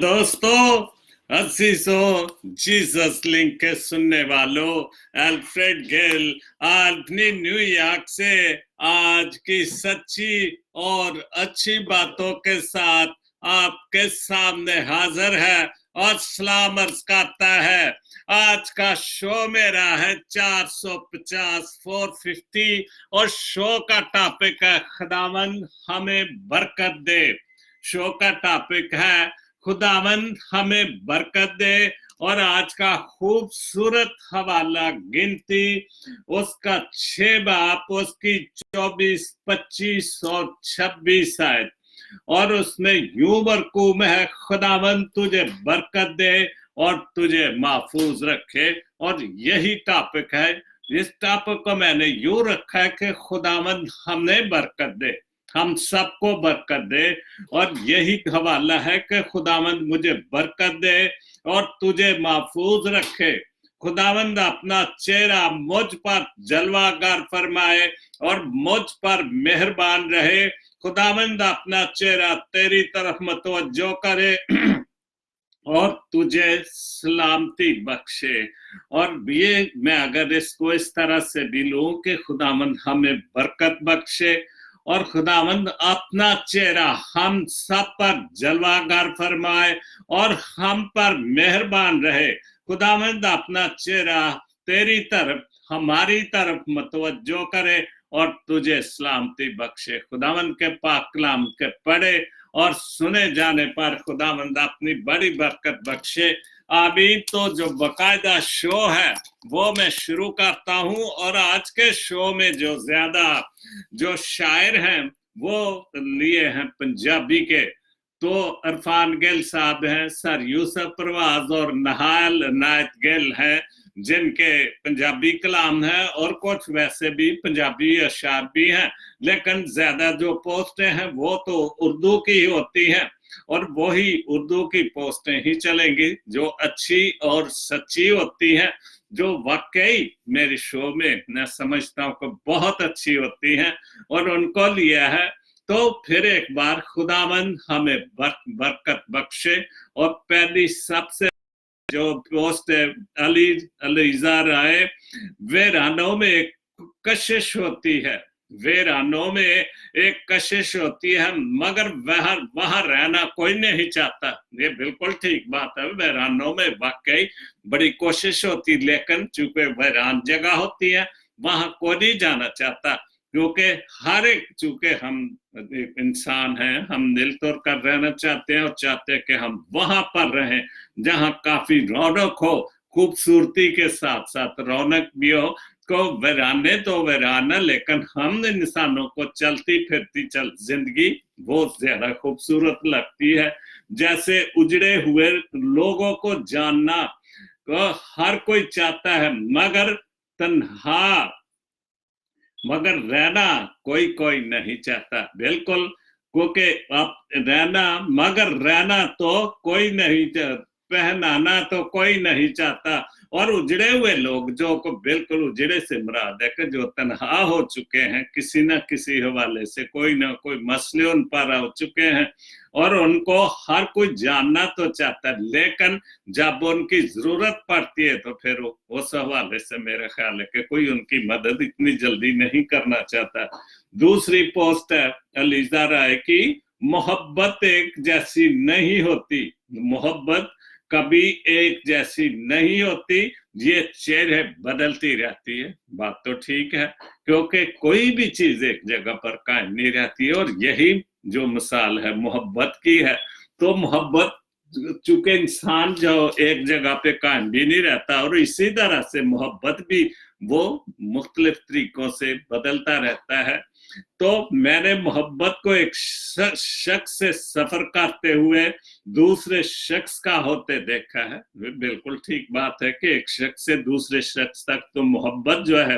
दोस्तों, अजीजों, Jesus link के सुनने वालों, अल्फ्रेड गेल अपनी न्यूयॉर्क से आज की सच्ची और अच्छी बातों के साथ आपके सामने हाजिर है और सलाम अर्ज करता है। आज का शो मेरा है 450 450 और शो का टॉपिक है खुदावंद हमें बरकत दे। शो का टॉपिक है खुदावंद हमें बरकत दे और आज का खूबसूरत हवाला गिनती उसका 6 बाप उसकी 24, 25 और 26 आयत और उसमें यूं मरकूम है खुदावंद तुझे बरकत दे और तुझे महफूज रखे। और यही टॉपिक है। इस टॉपिक को मैंने यूं रखा है कि खुदावंद हमें बरकत दे, हम सबको बरकत दे। और यही हवाला है कि खुदावंद मुझे बरकत दे और तुझे महफूज रखे। खुदावंद अपना चेहरा मुझ पर जलवागर फरमाए और मुझ पर मेहरबान रहे। खुदावंद अपना चेहरा तेरी तरफ मतवज्जो करे और तुझे सलामती बख्शे। और ये मैं अगर इसको इस तरह से भी लूं कि खुदावंद हमें बरकत बख्शे और खुदावंद अपना चेहरा हम सब पर जलवागर फरमाए और हम पर मेहरबान रहे। खुदावंद अपना चेहरा तेरी तरफ हमारी तरफ मतवज्जो करे और तुझे सलामती बख्शे। खुदावंद के पाक कलाम के पढ़े और सुने जाने पर खुदावंद अपनी बड़ी बरकत बख्शे। अभी तो जो बाकायदा शो है वो मैं शुरू करता हूं और आज के शो में जो शायर हैं वो लिए हैं पंजाबी के। तो इरफान गिल साहब हैं, सर यूसुफ परवाज और नहाल नायत गिल हैं जिनके पंजाबी कलाम है और कुछ वैसे भी पंजाबी अशार भी हैं, लेकिन ज्यादा जो पोस्टें हैं वो तो उर्दू की ही होती हैं और वही उर्दू की पोस्टें ही चलेंगी जो अच्छी और सच्ची होती हैं, जो वाकई मेरे शो में मैं समझता हूँ कि बहुत अच्छी होती हैं और उनको लिया है। तो फिर एक बार खुदावंद हमें बरकत बख्शे। और पहली सबसे जो पोस्ट है अलीजा राय, वेरानों में एक कशिश होती है, वेरानों में एक कशिश होती है मगर वहां रहना कोई नहीं चाहता। ये बिल्कुल ठीक बात है, वेरानों में वाकई बड़ी कोशिश होती, लेकिन चूंकि वेरान जगह होती है वहां कोई नहीं जाना चाहता क्योंकि हर एक चूंकि हम इंसान हैं, हम दिल तोड़ कर रहना चाहते हैं और चाहते हैं कि हम वहां पर रहें जहां काफी रौनक हो, खूबसूरती के साथ साथ रौनक भी हो। को वीराने तो वीराना, लेकिन हम इंसानों को चलती फिरती जिंदगी बहुत ज्यादा खूबसूरत लगती है। जैसे उजड़े हुए लोगों को जानना को हर कोई चाहता है मगर रहना कोई नहीं चाहता। बिल्कुल, क्योंकि आप रहना मगर रहना तो कोई नहीं चाहता, पहनाना तो कोई नहीं चाहता। और उजड़े हुए लोग जो को बिल्कुल उजड़े से मुराद है कि जो तन्हा हो चुके हैं किसी न किसी हवाले से, कोई ना कोई मसले उन पर हो चुके हैं और उनको हर कोई जानना तो चाहता है, लेकिन जब उनकी जरूरत पड़ती है तो फिर उस हवाले से मेरे ख्याल है कि कोई उनकी मदद इतनी जल्दी नहीं करना चाहता। दूसरी पोस्ट है अलीजा राय की, मोहब्बत एक जैसी नहीं होती, मोहब्बत कभी एक जैसी नहीं होती, ये चेहरे बदलती रहती है। बात तो ठीक है क्योंकि कोई भी चीज एक जगह पर कायम नहीं रहती है और यही जो मिसाल है मोहब्बत की है। तो मोहब्बत चूंकि इंसान जो एक जगह पे कायम भी नहीं रहता और इसी तरह से मोहब्बत भी वो मुख्तलिफ तरीकों से बदलता रहता है। तो मैंने मोहब्बत को एक शख्स से सफर करते हुए दूसरे शख्स का होते देखा है। बिल्कुल ठीक बात है कि एक शख्स से दूसरे शख्स तक तो मोहब्बत जो है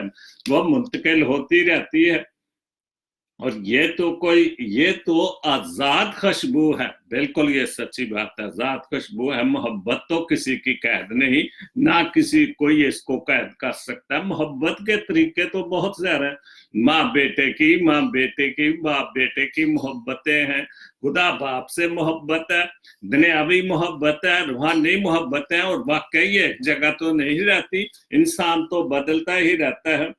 वो मुंतकिल होती रहती है اور یہ تو آزاد خوشبو ہے، بالکل یہ سچی بات ہے، آزاد خوشبو ہے۔ محبت تو کسی کی قید نہیں، نہ کسی کوئی اس کو قید کر سکتا ہے۔ محبت کے طریقے تو بہت زیادہ ہیں، ماں بیٹے کی، ماں بیٹے کی، باپ بیٹے کی محبتیں ہیں، خدا باپ سے محبت ہے، دنیاوی محبت ہے، روحانی محبت ہے، اور واقعی ایک جگہ تو نہیں رہتی، انسان تو بدلتا ہی رہتا ہے۔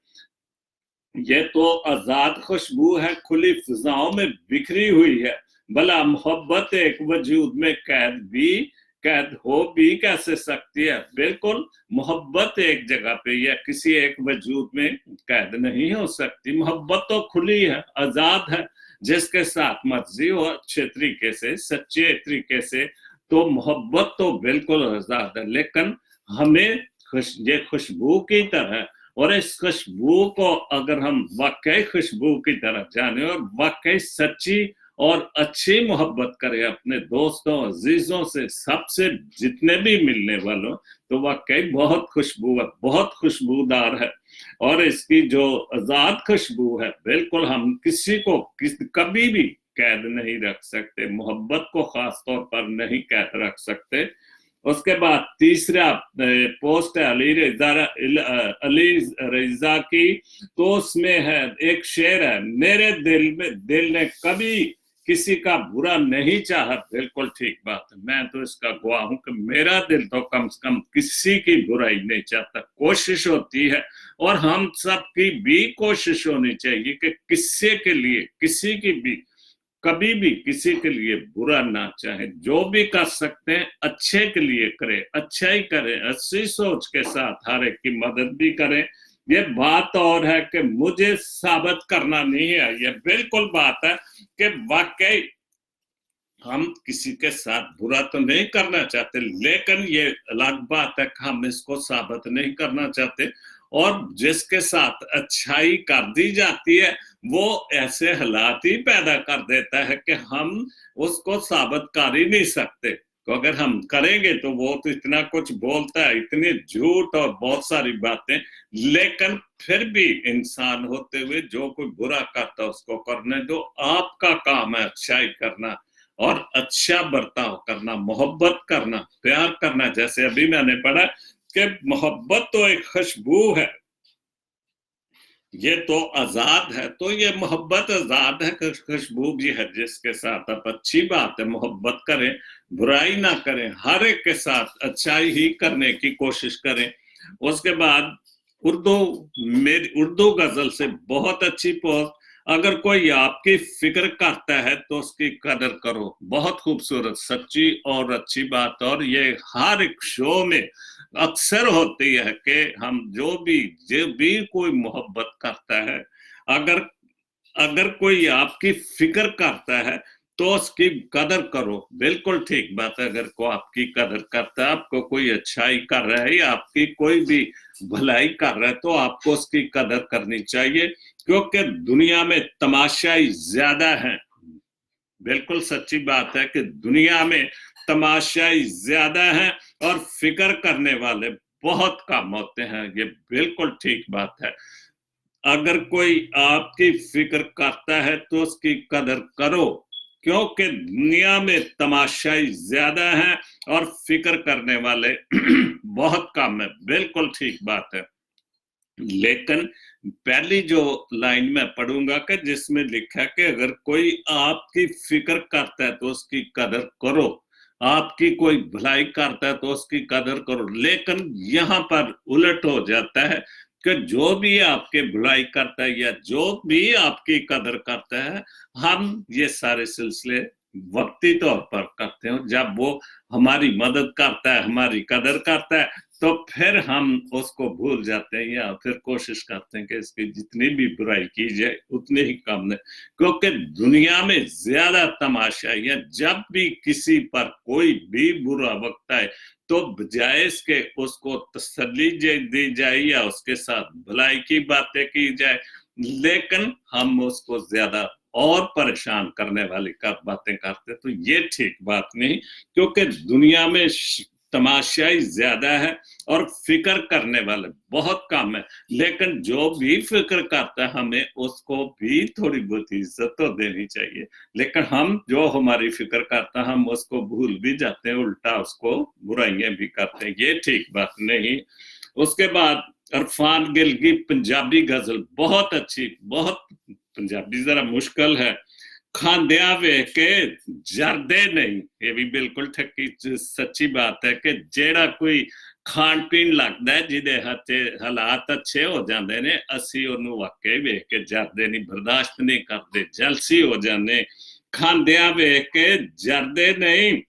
یہ تو آزاد خوشبو ہے، کھلی فضاؤں میں بکھری ہوئی ہے، بھلا محبت ایک وجود میں قید ہو بھی کیسے سکتی ہے؟ بالکل محبت ایک جگہ پہ یا کسی ایک وجود میں قید نہیں ہو سکتی۔ محبت تو کھلی ہے، آزاد ہے، جس کے ساتھ مرضی ہو، اچھے طریقے سے، سچے طریقے سے، تو محبت تو بالکل آزاد ہے۔ لیکن ہمیں یہ خوشبو کی طرح، اور اس خوشبو کو اگر ہم واقعی خوشبو کی طرح جانیں اور واقعی سچی اور اچھی محبت کریں اپنے دوستوں، عزیزوں سے، سب سے، جتنے بھی ملنے والوں، تو واقعی بہت خوشبو ہے، بہت خوشبودار ہے۔ اور اس کی جو آزاد خوشبو ہے، بالکل ہم کسی کو کبھی بھی قید نہیں رکھ سکتے، محبت کو خاص طور پر نہیں قید رکھ سکتے۔ اس کے بعد تیسرا پوسٹ ہے علی رضا کی، تو اس میں ہے ایک شعر ہے، میرے دل نے کبھی کسی کا برا نہیں چاہا۔ بالکل ٹھیک بات ہے، میں تو اس کا گواہ ہوں کہ میرا دل تو کم سے کم کسی کی برائی نہیں چاہتا، کوشش ہوتی ہے، اور ہم سب کی بھی کوشش ہونی چاہیے کہ کسی کے لیے، کسی کی بھی، کبھی بھی کسی کے لیے برا نہ چاہیں، جو بھی کر سکتے ہیں اچھے کے لیے کریں، اچھا ہی کریں، اچھی سوچ کے ساتھ ہر ایک کی مدد بھی کریں۔ یہ بات اور ہے کہ مجھے ثابت کرنا نہیں ہے، یہ بالکل بات ہے کہ واقعی ہم کسی کے ساتھ برا تو نہیں کرنا چاہتے، لیکن یہ الگ بات ہے کہ ہم اس کو ثابت نہیں کرنا چاہتے، اور جس کے ساتھ اچھائی کر دی جاتی ہے وہ ایسے حالات ہی پیدا کر دیتا ہے کہ ہم اس کو ثابت کر ہی نہیں سکتے۔ تو اگر ہم کریں گے تو وہ تو اتنا کچھ بولتا ہے، اتنے جھوٹ اور بہت ساری باتیں، لیکن پھر بھی انسان ہوتے ہوئے جو کوئی برا کرتا ہے اس کو کرنے دو۔ آپ کا کام ہے اچھائی کرنا اور اچھا برتاؤ کرنا، محبت کرنا، پیار کرنا۔ جیسے ابھی میں نے پڑھا کہ محبت تو ایک خوشبو ہے، یہ تو آزاد ہے، تو یہ محبت آزاد ہے، خوشبو بھی ہے، جس کے ساتھ آپ اچھی بات ہے محبت کریں، برائی نہ کریں، ہر ایک کے ساتھ اچھائی ہی کرنے کی کوشش کریں۔ اس کے بعد اردو غزل سے بہت اچھی پوسٹ، اگر کوئی آپ کی فکر کرتا ہے تو اس کی قدر کرو، بہت خوبصورت، سچی اور اچھی بات۔ اور یہ ہر ایک شو میں اکثر ہوتی ہے کہ ہم جو بھی کوئی محبت کرتا ہے، اگر کوئی آپ کی فکر کرتا ہے تو اس کی قدر کرو، بالکل ٹھیک بات ہے۔ اگر کوئی آپ کی قدر کرتا ہے، آپ کو کوئی اچھائی کر رہا ہے یا آپ کی کوئی بھی بھلائی کر رہا ہے، تو آپ کو اس کی قدر کرنی چاہیے، کیونکہ دنیا میں تماشائی زیادہ ہیں۔ بالکل سچی بات ہے کہ دنیا میں تماشائی زیادہ ہیں اور فکر کرنے والے بہت کم ہوتے ہیں، یہ بالکل ٹھیک بات ہے۔ اگر کوئی آپ کی فکر کرتا ہے تو اس کی قدر کرو، کیونکہ دنیا میں تماشائی زیادہ ہیں اور فکر کرنے والے بہت کم ہیں، بالکل ٹھیک بات ہے۔ لیکن پہلی جو لائن میں پڑھوں گا کہ جس میں لکھا ہے کہ اگر کوئی آپ کی فکر کرتا ہے تو اس کی قدر کرو، آپ کی کوئی بھلائی کرتا ہے تو اس کی قدر کرو، لیکن یہاں پر الٹ ہو جاتا ہے کہ جو بھی آپ کے بھلائی کرتا ہے یا جو بھی آپ کی قدر کرتا ہے، ہم یہ سارے سلسلے وقتی طور پر کرتے ہیں۔ جب وہ ہماری مدد کرتا ہے، ہماری قدر کرتا ہے، تو پھر ہم اس کو بھول جاتے ہیں یا پھر کوشش کرتے ہیں کہ اس کی جتنی بھی برائی کی جائے اتنی ہی کم ہے، کیونکہ دنیا میں زیادہ تماشا ہے۔ جب بھی کسی پر کوئی بھی برا وقت آئے تو بجائے اس کے اس کو تسلی دی جائے یا اس کے ساتھ بھلائی کی باتیں کی جائے، لیکن ہم اس کو زیادہ اور پریشان کرنے والی باتیں کرتے، تو یہ ٹھیک بات نہیں، کیونکہ دنیا میں तमाशाई ज्यादा है और फिक्र करने वाले बहुत कम है। लेकिन जो भी फिक्र करता है हमें उसको भी थोड़ी बहुत इज्जत तो देनी चाहिए। लेकिन हम जो हमारी फिक्र करता है हम उसको भूल भी जाते हैं, उल्टा उसको बुराइयां भी करते हैं, ये ठीक बात नहीं। उसके बाद इरफान गिल की पंजाबी गजल बहुत अच्छी, बहुत पंजाबी जरा मुश्किल है। खांदिया वेख के जरदे नहीं, ये भी बिल्कुल ठक्की सच्ची बात है कि जेड़ा कोई खाण पीण लगदा है जिहदे हालात अच्छे हो जाते ने असी उहनूं वाकई वेख के जरदे नहीं, बर्दाश्त नहीं करते, जलसी हो जाने। खांदिया वेख के जरदे नहीं,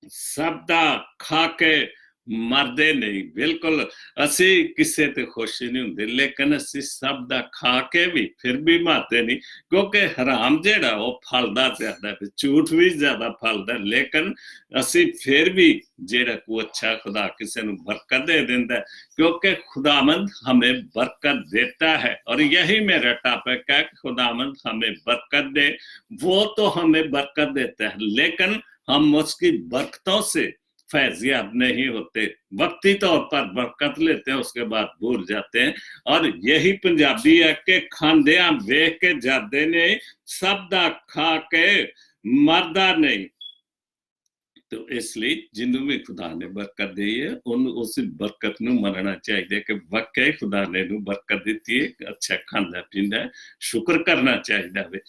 सब दा खा के मरदे नहीं। बिल्कुल असी किसे ते खुश नहीं हुंदे, लेकिन असी सब दा खा के भी फिर भी मरदे नहीं, क्योंकि हराम जेड़ा वो फलदा ज्यादा है, झूठ भी ज्यादा फलदा। लेकिन असी फिर भी जेड़ा को अच्छा खुदा किसी नूं बरकत दे देंदा है, क्योंकि खुदावंद हमें बरकत देता है। और यही मेरा टॉपिक है, खुदावंद हमें बरकत दे। वो तो हमें बरकत देता है, लेकिन हम उसकी बरकतों से फैजियाब नहीं होते, वक्ती तौर पर बरकत लेते हैं, उसके बाद भूल जाते हैं। और यही पंजाबी है कि खांदिया वेख के जाते ने, सब दा खा के मरदा नहीं। तो इसलिए जिन्हों भी खुदा ने बरकत दी है उन उस बरकत नूं मनना चाहिए कि वाकई खुदा ने नूं बरकत दी है, अच्छा खांदा पींदा है, शुक्र करना चाहिए।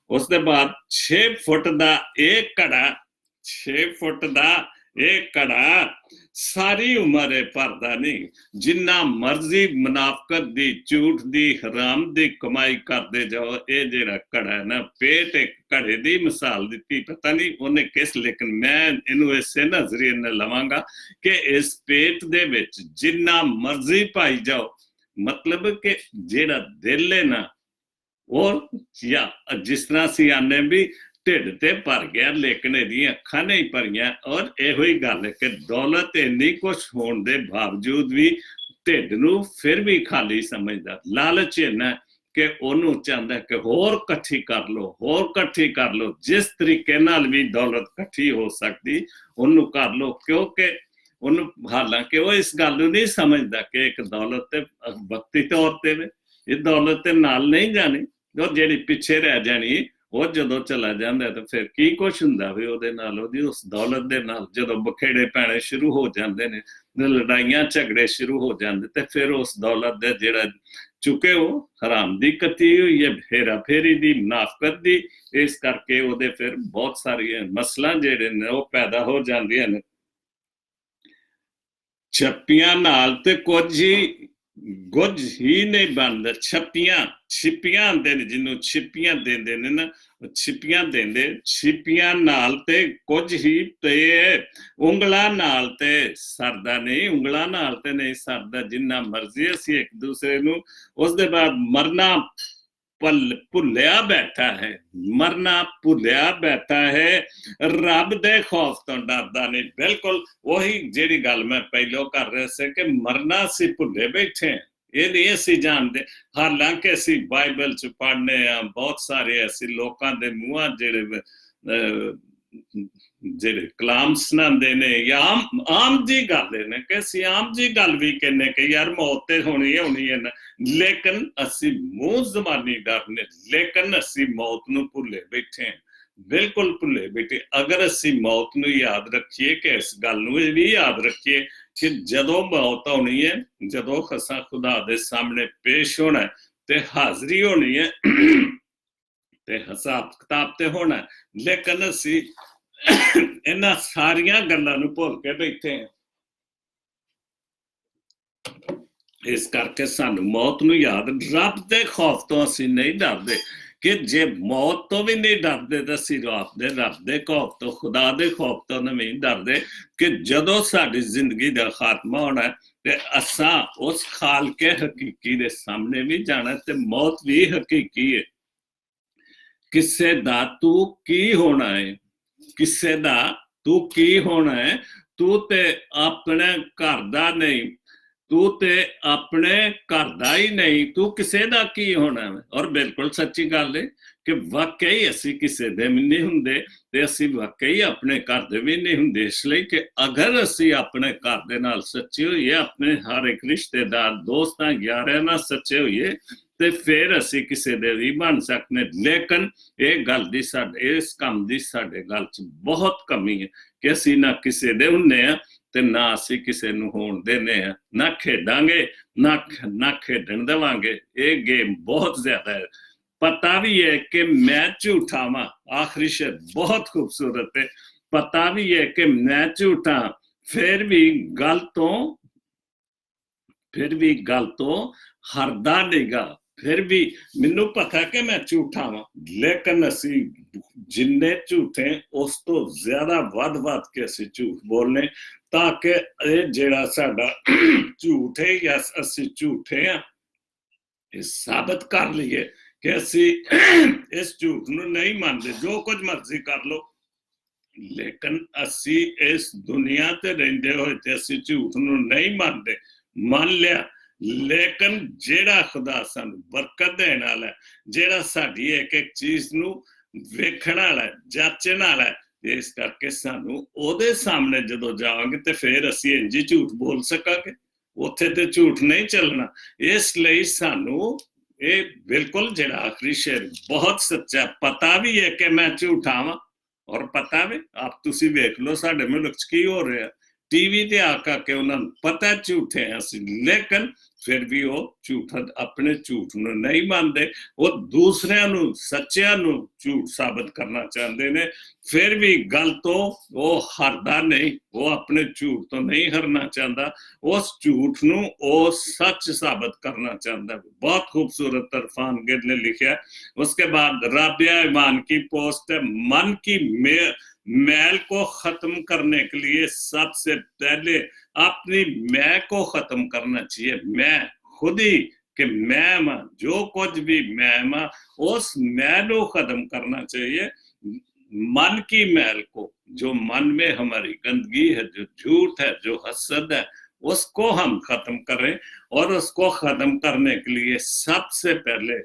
उसके बाद 6 फुट दा एक घड़ा, 6 फुट दा एक घड़ा सारी उम्र भरदा नहीं। जिन्ना मर्जी मुनाफकत दी, झूठ दी, हराम दी कमाई करते जाओ, ये जेड़ा घड़ा है ना, पेट एक घड़े दी मिसाल दी, पता नहीं उन्हें किस, लेकिन मैं इनू इसे नजरिए न लवांगा कि इस पेट दे विच जिन्ना मर्जी पाई जाओ, मतलब कि जेड़ा दिल है ना और या जिस तरह सी आने भी ढिड ते भर गया लेकिन एदियां अखां नहीं भरियां। और इहो ही गल है कि दौलत इन्नी कुछ होने के बावजूद भी ढिड नूं फिर भी खाली समझदा। लालच इन्ना कि ओनू चाहता कि होर कट्ठी कर लो, होर कट्ठी कर लो, जिस तरीके नाल भी दौलत कट्ठी हो सकती ओनू कर लो, क्योंकि ओनू हालांकि वो इस गल नूं नहीं समझदा कि एक दौलत ते वक्ती तौर ते ये दौलत ते नाल नहीं जानी, और जिहड़ी पिछे रह जानी वो जदों चला जाता तो फिर की कुछ हुंदा भी उहदे नाल, उहदी उस दौलत दे नाल जदों बखेड़े पैणे शुरू हो जाते ने, लड़ाइयां झगड़े शुरू हो जाते, तो फिर उस दौलत दे जिहड़ा चुके वो हराम दी कती हुई है, हेरा फेरी दी, मुनाफकत दी। इस करके उहदे फिर बहुत सारियां मसलां जिहड़े ने वो पैदा हो जांदियां ने। छप्पियां नाल ते कुछ ही नहीं बनता। छिपियां आंदे ने, जिन्हों छिपियां देंदे ने ना, छिपियां देंदे, छिपियां नाल ते कुछ ही ते उंगलां नाल ते सरदा नहीं, उंगलां नाल ते नहीं सरदा। जिन्ना मर्जी असीं एक दूसरे नूं, उस दे बाद मरना भुलिया बैठा है, मरना भुलिया बैठा है, रब दे खौफ तो डरदा नहीं। बिल्कुल वही जिहड़ी गल मैं पहलों कर रहा से कि मरना असीं भुले बैठे हैं, ये नहीं असीं जानते। हालांकि असीं बाइबल च पढ़ने बहुत सारे ऐसे लोगों के मूँह जेड़े कलाम सुनाते ने, या आम जी गल ने कि असीं आम जी गल भी कहने कि यार मौत ते होनी है ना, लेकिन असीं मूँह जबानी डरने, लेकिन असीं मौत नूं भुले बैठे हैं, बिल्कुल भुले बैठे। अगर असीं मौत नूं याद रखिए कि इस गल नूं भी याद रखिए कि जदों मौत आउणी है, जदों असां खुदा दे सामने पेश होना है ते हाज़री होनी है ते हिसाब किताब ते होना है, लेकिन असीं इन्हां सारियां गल्लां नूं भुल के बैठे हैं। इस करके सानू मौत नूं याद, रब दे खौफ तो असीं नहीं डरदे कि जे मौत तो भी नहीं डरदे तो असीं रब दे खौफ तो, खुदा दे खौफ तो नहीं डरदे कि जदों साडी जिंदगी दा खात्मा होना ते असां उस खालके हकीकी दे सामने भी जाना, ते मौत भी हकीकी है। किसे दा तू की होना है, किसे दा तू की होना है, तू ते अपने घर दा नहीं, तू ते अपने घर दा ही नहीं, तू किसे दा की होना है। और बिल्कुल सच्ची गल है ਕਿ ਵਾਕਈ ਅਸੀਂ ਕਿਸੇ ਦੇ ਵੀ ਨਹੀਂ ਹੁੰਦੇ ਤੇ ਅਸੀਂ ਵਾਕਈ ਆਪਣੇ ਘਰ ਦੇ ਵੀ ਨਹੀਂ ਹੁੰਦੇ। ਇਸ ਲਈ ਕਿ ਅਗਰ ਅਸੀਂ ਆਪਣੇ ਘਰ ਦੇ ਨਾਲ ਸੱਚੇ ਹੋਈਏ, ਆਪਣੇ ਹਰ ਇੱਕ ਰਿਸ਼ਤੇਦਾਰ, ਦੋਸਤਾਂ, ਯਾਰਾਂ ਨਾਲ ਸੱਚੇ ਹੋਈਏ ਤੇ ਫਿਰ ਅਸੀਂ ਕਿਸੇ ਦੇ ਵੀ ਬਣ ਸਕਦੇ। ਲੇਕਿਨ ਇਹ ਗੱਲ ਦੀ ਇਸ ਕੰਮ ਦੀ ਸਾਡੇ ਗੱਲ 'ਚ ਬਹੁਤ ਕਮੀ ਹੈ ਕਿ ਅਸੀਂ ਨਾ ਕਿਸੇ ਦੇ ਹੁੰਦੇ ਆ ਤੇ ਨਾ ਅਸੀਂ ਕਿਸੇ ਨੂੰ ਹੋਣ ਦਿੰਦੇ ਆ, ਨਾ ਖੇਡਾਂਗੇ ਨਾ ਖੇਡਣ ਦੇਵਾਂਗੇ। ਇਹ ਗੇਮ ਬਹੁਤ ਜ਼ਿਆਦਾ ਹੈ। ਪਤਾ ਵੀ ਹੈ ਕਿ ਮੈਂ ਝੂਠਾ ਵਾਂ, ਆਖਰੀ ਸ਼ਬਦ ਬਹੁਤ ਖੂਬਸੂਰਤ ਹੈ। ਪਤਾ ਵੀ ਹੈ ਕਿ ਮੈਂ ਝੂਠਾ, ਫਿਰ ਵੀ ਗੱਲ ਤੋਂ ਹਰਦਾ ਨਹੀਂਗਾ। ਫਿਰ ਵੀ ਮੈਨੂੰ ਪਤਾ ਕਿ ਮੈਂ ਝੂਠਾ ਵਾਂ, ਲੇਕਿਨ ਅਸੀਂ ਜਿੰਨੇ ਝੂਠੇ ਉਸ ਤੋਂ ਜ਼ਿਆਦਾ ਵੱਧ ਕੇ ਅਸੀਂ ਝੂਠ ਬੋਲਨੇ ਤਾਂ ਕਿ ਇਹ ਜਿਹੜਾ ਸਾਡਾ ਝੂਠ ਹੈ ਜਾਂ ਅਸੀਂ ਝੂਠੇ ਆ, ਇਹ ਸਾਬਤ ਕਰ ਲਈਏ ਕਿ ਅਸੀਂ ਇਸ ਝੂਠ ਨੂੰ ਨਹੀਂ ਮੰਨਦੇ। ਜੋ ਕੁਝ ਮਰਜ਼ੀ ਕਰ ਲੋ, ਲੇਕਿਨ ਅਸੀਂ ਇਸ ਦੁਨੀਆ ਤੇ ਰਹਿੰਦੇ ਹੋਏ ਤੇ ਅਸੀਂ ਝੂਠ ਨੂੰ ਨਹੀਂ ਮੰਨਦੇ। ਮੰਨ ਲਿਆ, ਲੇਕਿਨ ਜਿਹੜਾ ਖੁਦਾ ਸਾਨੂੰ ਬਰਕਤ ਦੇਣ ਵਾਲਾ, ਜਿਹੜਾ ਸਾਡੀ ਇੱਕ ਇੱਕ ਚੀਜ਼ ਨੂੰ ਵੇਖਣ ਵਾਲਾ, ਜਾਚਣ ਵਾਲਾ, ਇਸ ਕਰਕੇ ਸਾਨੂੰ ਉਹਦੇ ਸਾਹਮਣੇ ਜਦੋਂ ਜਾਵਾਂਗੇ ਤੇ ਫਿਰ ਅਸੀਂ ਇੰਝ ਹੀ ਝੂਠ ਬੋਲ ਸਕਾਂਗੇ। ਉੱਥੇ ਤੇ ਝੂਠ ਨਹੀਂ ਚੱਲਣਾ। ਇਸ ਲਈ ਸਾਨੂੰ ਇਹ ਬਿਲਕੁਲ ਜਿਹੜਾ ਆਖਰੀ ਸ਼ੇਰ ਬਹੁਤ ਸੱਚਾ, ਪਤਾ ਵੀ ਹੈ ਕਿ ਮੈਂ ਝੂਠਾ ਵਾਂ, ਔਰ ਪਤਾ ਵੀ ਆਪ ਤੁਸੀਂ ਵੇਖ ਲਓ ਸਾਡੇ ਮੁਲਕ 'ਚ ਕੀ ਹੋ ਰਿਹਾ। ਟੀਵੀ ਤੇ ਆ ਕੇ ਉਹਨਾਂ ਨੂੰ ਪਤਾ ਝੂਠੇ ਆ ਅਸੀਂ, ਲੇਕਿਨ ਫਿਰ ਵੀ ਉਹ ਆਪਣੇ ਝੂਠ ਨੂੰ ਨਹੀਂ ਮੰਨਦੇ। ਉਹ ਦੂਸਰਿਆਂ ਨੂੰ, ਸੱਚਿਆਂ ਨੂੰ ਝੂਠ ਸਾਬਤ ਕਰਨਾ ਚਾਹੁੰਦੇ ਨੇ। ਫਿਰ ਵੀ ਗੱਲ ਤੋਂ ਉਹ ਹਰਦਾ ਨਹੀਂ, ਉਹ ਆਪਣੇ ਝੂਠ ਤੋਂ ਨਹੀਂ ਹਰਨਾ ਚਾਹੁੰਦਾ। ਉਸ ਝੂਠ ਨੂੰ ਉਹ ਸੱਚ ਸਾਬਤ ਕਰਨਾ ਚਾਹੁੰਦਾ। बहुत खूबसूरत इरफान गिर ने लिखा। उसके बाद राबिया ईमान की पोस्ट है, मन की मैल को खत्म करने के लिए सबसे पहले अपनी मैं को खत्म करना चाहिए। मैं खुद ही कि मैं मां, जो कुछ भी मैं मां, उस मैल को खत्म करना चाहिए। मन की मैल को, जो मन में हमारी गंदगी है, जो झूठ है, जो हसद है, उसको हम खत्म करें। और उसको खत्म करने के लिए सबसे पहले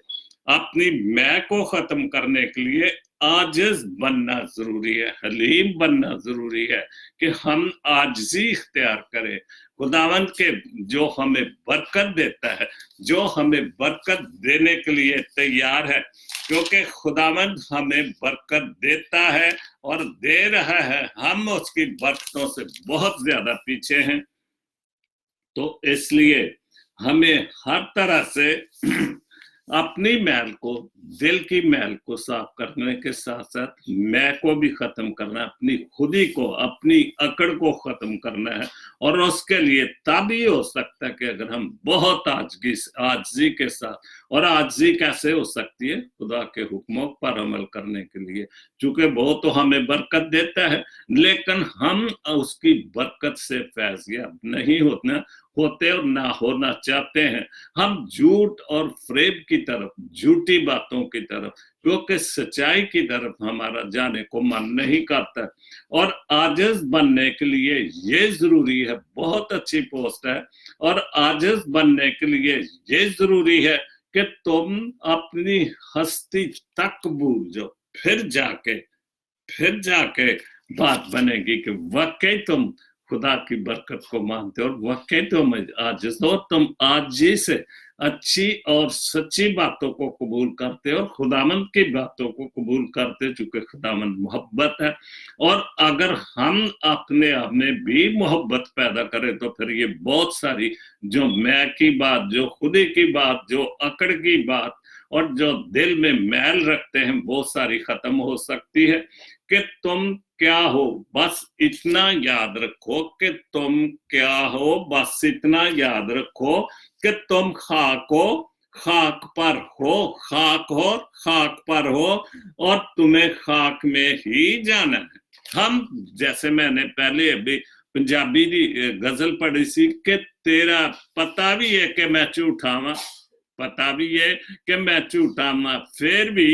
अपनी मैं को खत्म करने के लिए आजिज बनना जरूरी है, हलीम बनना जरूरी है कि हम आजिज़ी इख्तियार करें। खुदावंद के जो हमें बरकत देता है, जो हमें बरकत देने के लिए तैयार है, क्योंकि खुदावंद हमें बरकत देता है और दे रहा है, हम उसकी बरकतों से बहुत ज्यादा पीछे हैं। तो इसलिए हमें हर तरह से अपनी मैल को, दिल की मैल को साफ करने के साथ साथ मैं को भी खत्म करना है, अपनी खुदी को, अपनी अकड़ को खत्म करना है। और उसके लिए तब ही हो सकता है कि अगर हम बहुत आजिज़ी के साथ, और आजिज़ी कैसे हो सकती है? खुदा के हुक्मों पर अमल करने के लिए, चूंकि वो तो हमें बरकत देता है, लेकिन हम उसकी बरकत से फैज़याब नहीं होते और ना होना चाहते हैं। हम झूठ और फ्रेब की तरफ, झूठी बातों की तरफ, क्योंकि सच्चाई की तरफ हमारा जाने को मन नहीं करता। और आजिज़ बनने के लिए ये जरूरी है, बहुत अच्छी पोस्ट है, और आजिज़ बनने के लिए ये जरूरी है कि तुम अपनी हस्ती तक भूल जाओ, फिर जाके बात बनेगी कि वाकई तुम खुदा की बरकत को मानते हो और वाकई तुम आजिज़ हो, तुम आजिज़ी से अच्छी और सच्ची बातों को कबूल करते हो, खुदावंद की बातों को कबूल करते, चूंकि खुदावंद मोहब्बत है। और अगर हम अपने आप में भी मोहब्बत पैदा करें तो फिर ये बहुत सारी जो मैं की बात, जो खुदी की बात, जो अकड़ की बात और जो दिल में मैल रखते हैं, वो सारी खत्म हो सकती है। कि तुम क्या हो, बस इतना याद रखो कि तुम क्या हो, बस इतना याद रखो कि तुम खाक हो, खाक पर हो, खाक हो, खाक पर हो, और तुम्हें खाक में ही जाना है। हम, जैसे मैंने पहले अभी पंजाबी की गजल पढ़ी सी कि तेरा पता भी है कि मैं झूठा वां, पता भी है कि मैं झूठा वां, फिर भी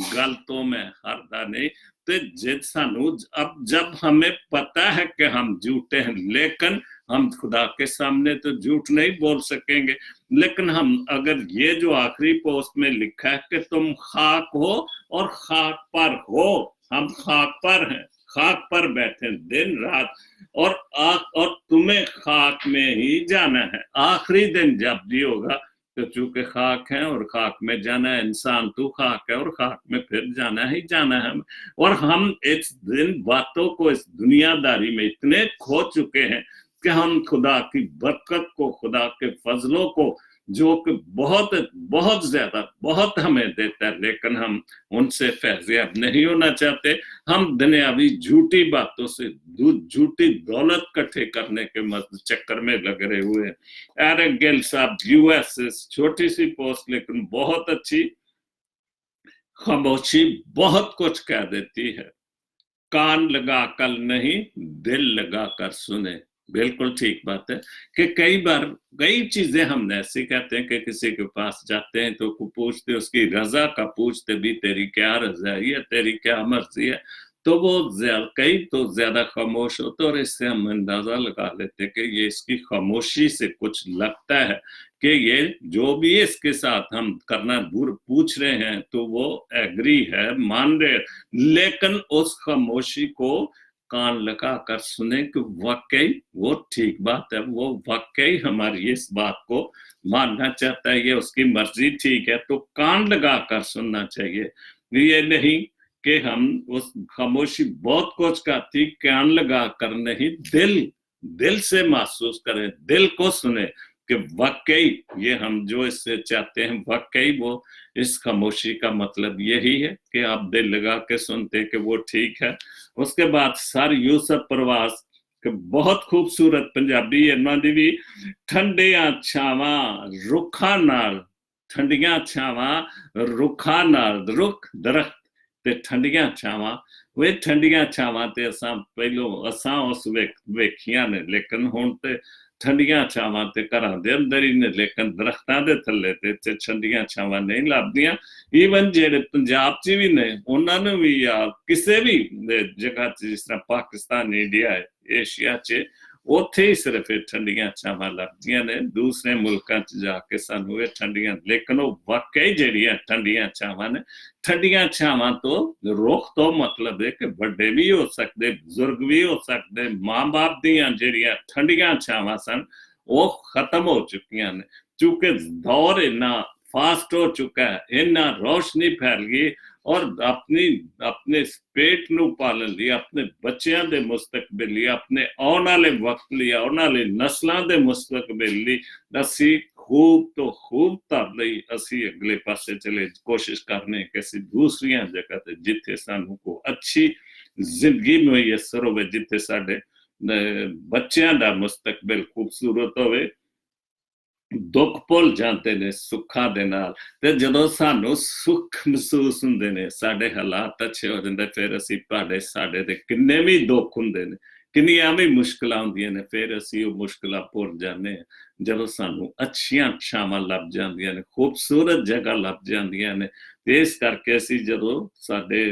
गल तो मैं हरदा नहीं। तो जिद सानू अब जब हमें पता है कि हम झूठे हैं, लेकिन हम खुदा के सामने तो झूठ नहीं बोल सकेंगे, लेकिन हम अगर ये जो आखिरी पोस्ट में लिखा है कि तुम खाक हो और खाक पर हो, हम खाक पर हैं, खाक पर बैठे दिन रात, और तुम्हें खाक में ही जाना है। आखिरी दिन जब भी होगा तो चूंकि खाक है और खाक में जाना है, इंसान तू खाक है और खाक में फिर जाना ही जाना है। और हम इस दिन बातों को, इस दुनियादारी में इतने खो चुके हैं कि हम खुदा की बरकत को, खुदा के फजलों को, जो कि बहुत बहुत ज्यादा बहुत हमें देता है, लेकिन हम उनसे फैज़याब नहीं होना चाहते। हम दुनियावी झूठी बातों से, झूठी दौलत इकट्ठे करने के चक्कर में लग रहे हुए हैं। एरिक गिल साहब, यूएस से, छोटी सी पोस्ट लेकिन बहुत अच्छी। खामोशी बहुत कुछ कह देती है, कान लगा कर नहीं, दिल लगा कर सुने। बिल्कुल ठीक बात है कि कई बार कई चीजें हम ऐसे कहते हैं कि किसी के पास जाते हैं तो पूछते, उसकी रजा का पूछते भी, तेरी क्या रजा है या तेरी क्या मर्जी है, तो वो कई तो ज्यादा खामोश होते, और इससे हम अंदाजा लगा लेते कि ये इसकी खामोशी से कुछ लगता है कि ये जो भी इसके साथ हम करना पूछ रहे हैं तो वो एग्री है, मान रहे, लेकिन उस खामोशी को कान लगा कर सुने कि वाकई वो ठीक बात है, वो वाकई हमारी इस बात को मानना चाहता है, ये उसकी मर्जी ठीक है, तो कान लगा कर सुनना चाहिए। ये नहीं कि हम उस खामोशी बहुत कुछ कहती, कान लगा कर नहीं, दिल से महसूस करें, दिल को सुने कि वाकई ये हम जो इससे चाहते हैं, वाकई वो इस खामोशी का मतलब यही है कि आप दिल लगा के सुनते कि वो ठीक है। उसके बाद सर यूसुफ प्रवास के बहुत खूबसूरत पंजाबी इन्हों दी भी, ठंडियां छावां रुखा नाल, ठंडियां छावां रुखा नाल, रुख दरख्त ते ठंडियां छावां, वे ठंडियां छावां ते असां पहलों असां उस वेखियां ने, लेकिन हुण ते ठंडियां छावां ते घरां दे अंदर ही ने, लेकिन दरख्तां दे थल्ले ते ठंडियां छावां नहीं लभदियां। ईवन जेड़े पंजाब च भी ने, उन्हां नूं भी या किसी भी जगह च, जिस तरह पाकिस्तान, इंडिया, एशिया च, उत्थे ही सिर्फ ठंडियां छावां लभदियां ने, दूसरे मुल्कां च जाके सानू ठंडियां, लेकिन वो वाकई जेड़ियां ठंडियां छावां ने, ठंडियां छावां तो रुख तो मतलब है कि बड़े भी हो सकते, बुजुर्ग भी हो सकते, मां बाप दियां जेड़ियां ठंडियां छावां सन वो खत्म हो चुकियां ने, चूंकि दौर इन्ना फास्ट हो चुका है, इन्ना रोशनी फैल गई, और अपने पेट नू पालन लिया, अपने बच्चों के मुस्तकबिल लिया, अपने आने वाले वक्त लिया, आने वाली नस्लों के मुस्तकबिल ली, असी खूब तो खूब तर लई असी अगले पासे चले, कोशिश करने कि असी दूसरी जगह ते जिथे सानू को अच्छी जिंदगी मुयसर होवे, जिथे साडे बच्चों का मुस्तकबिल खूबसूरत होवे, दुख भुल जाते ने सुखा दे नाल, ते जदों सानू सुख महसूस हुंदे ने, साडे हालात अच्छे हो जांदे, फिर असी भाडे साडे ते किन्ने भी दुख हुंदे ने, किन्नियां भी मुश्किलां हुंदियां ने, फिर असी वो मुश्किलां भुल जाने जदों सानू अच्छियां छावां लभ जांदियां ने, खूबसूरत जगह लभ जांदियां ने। ते इस करके असी जदों साडे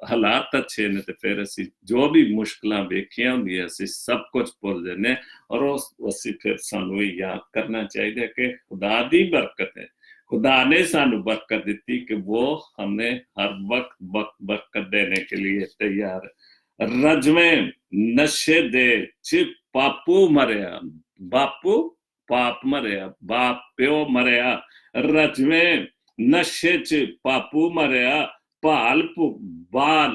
हालात अच्छे ने, ते फिर असी जो भी मुश्किलां वेखियां हुंदियां असी सब कुछ भुल जाने, और असी फिर सानू याद करना चाहिए कि खुदा दी बरकत है, खुदा ने सानू बरकत दी कि वो हमें हर वक्त बरकत देने के लिए तैयार है। रजवें नशे दे च पापू मरिया, बापू पाप मरिया, बाप प्यो मरिया, रजवें नशे च पापू मरिया, भाल बाल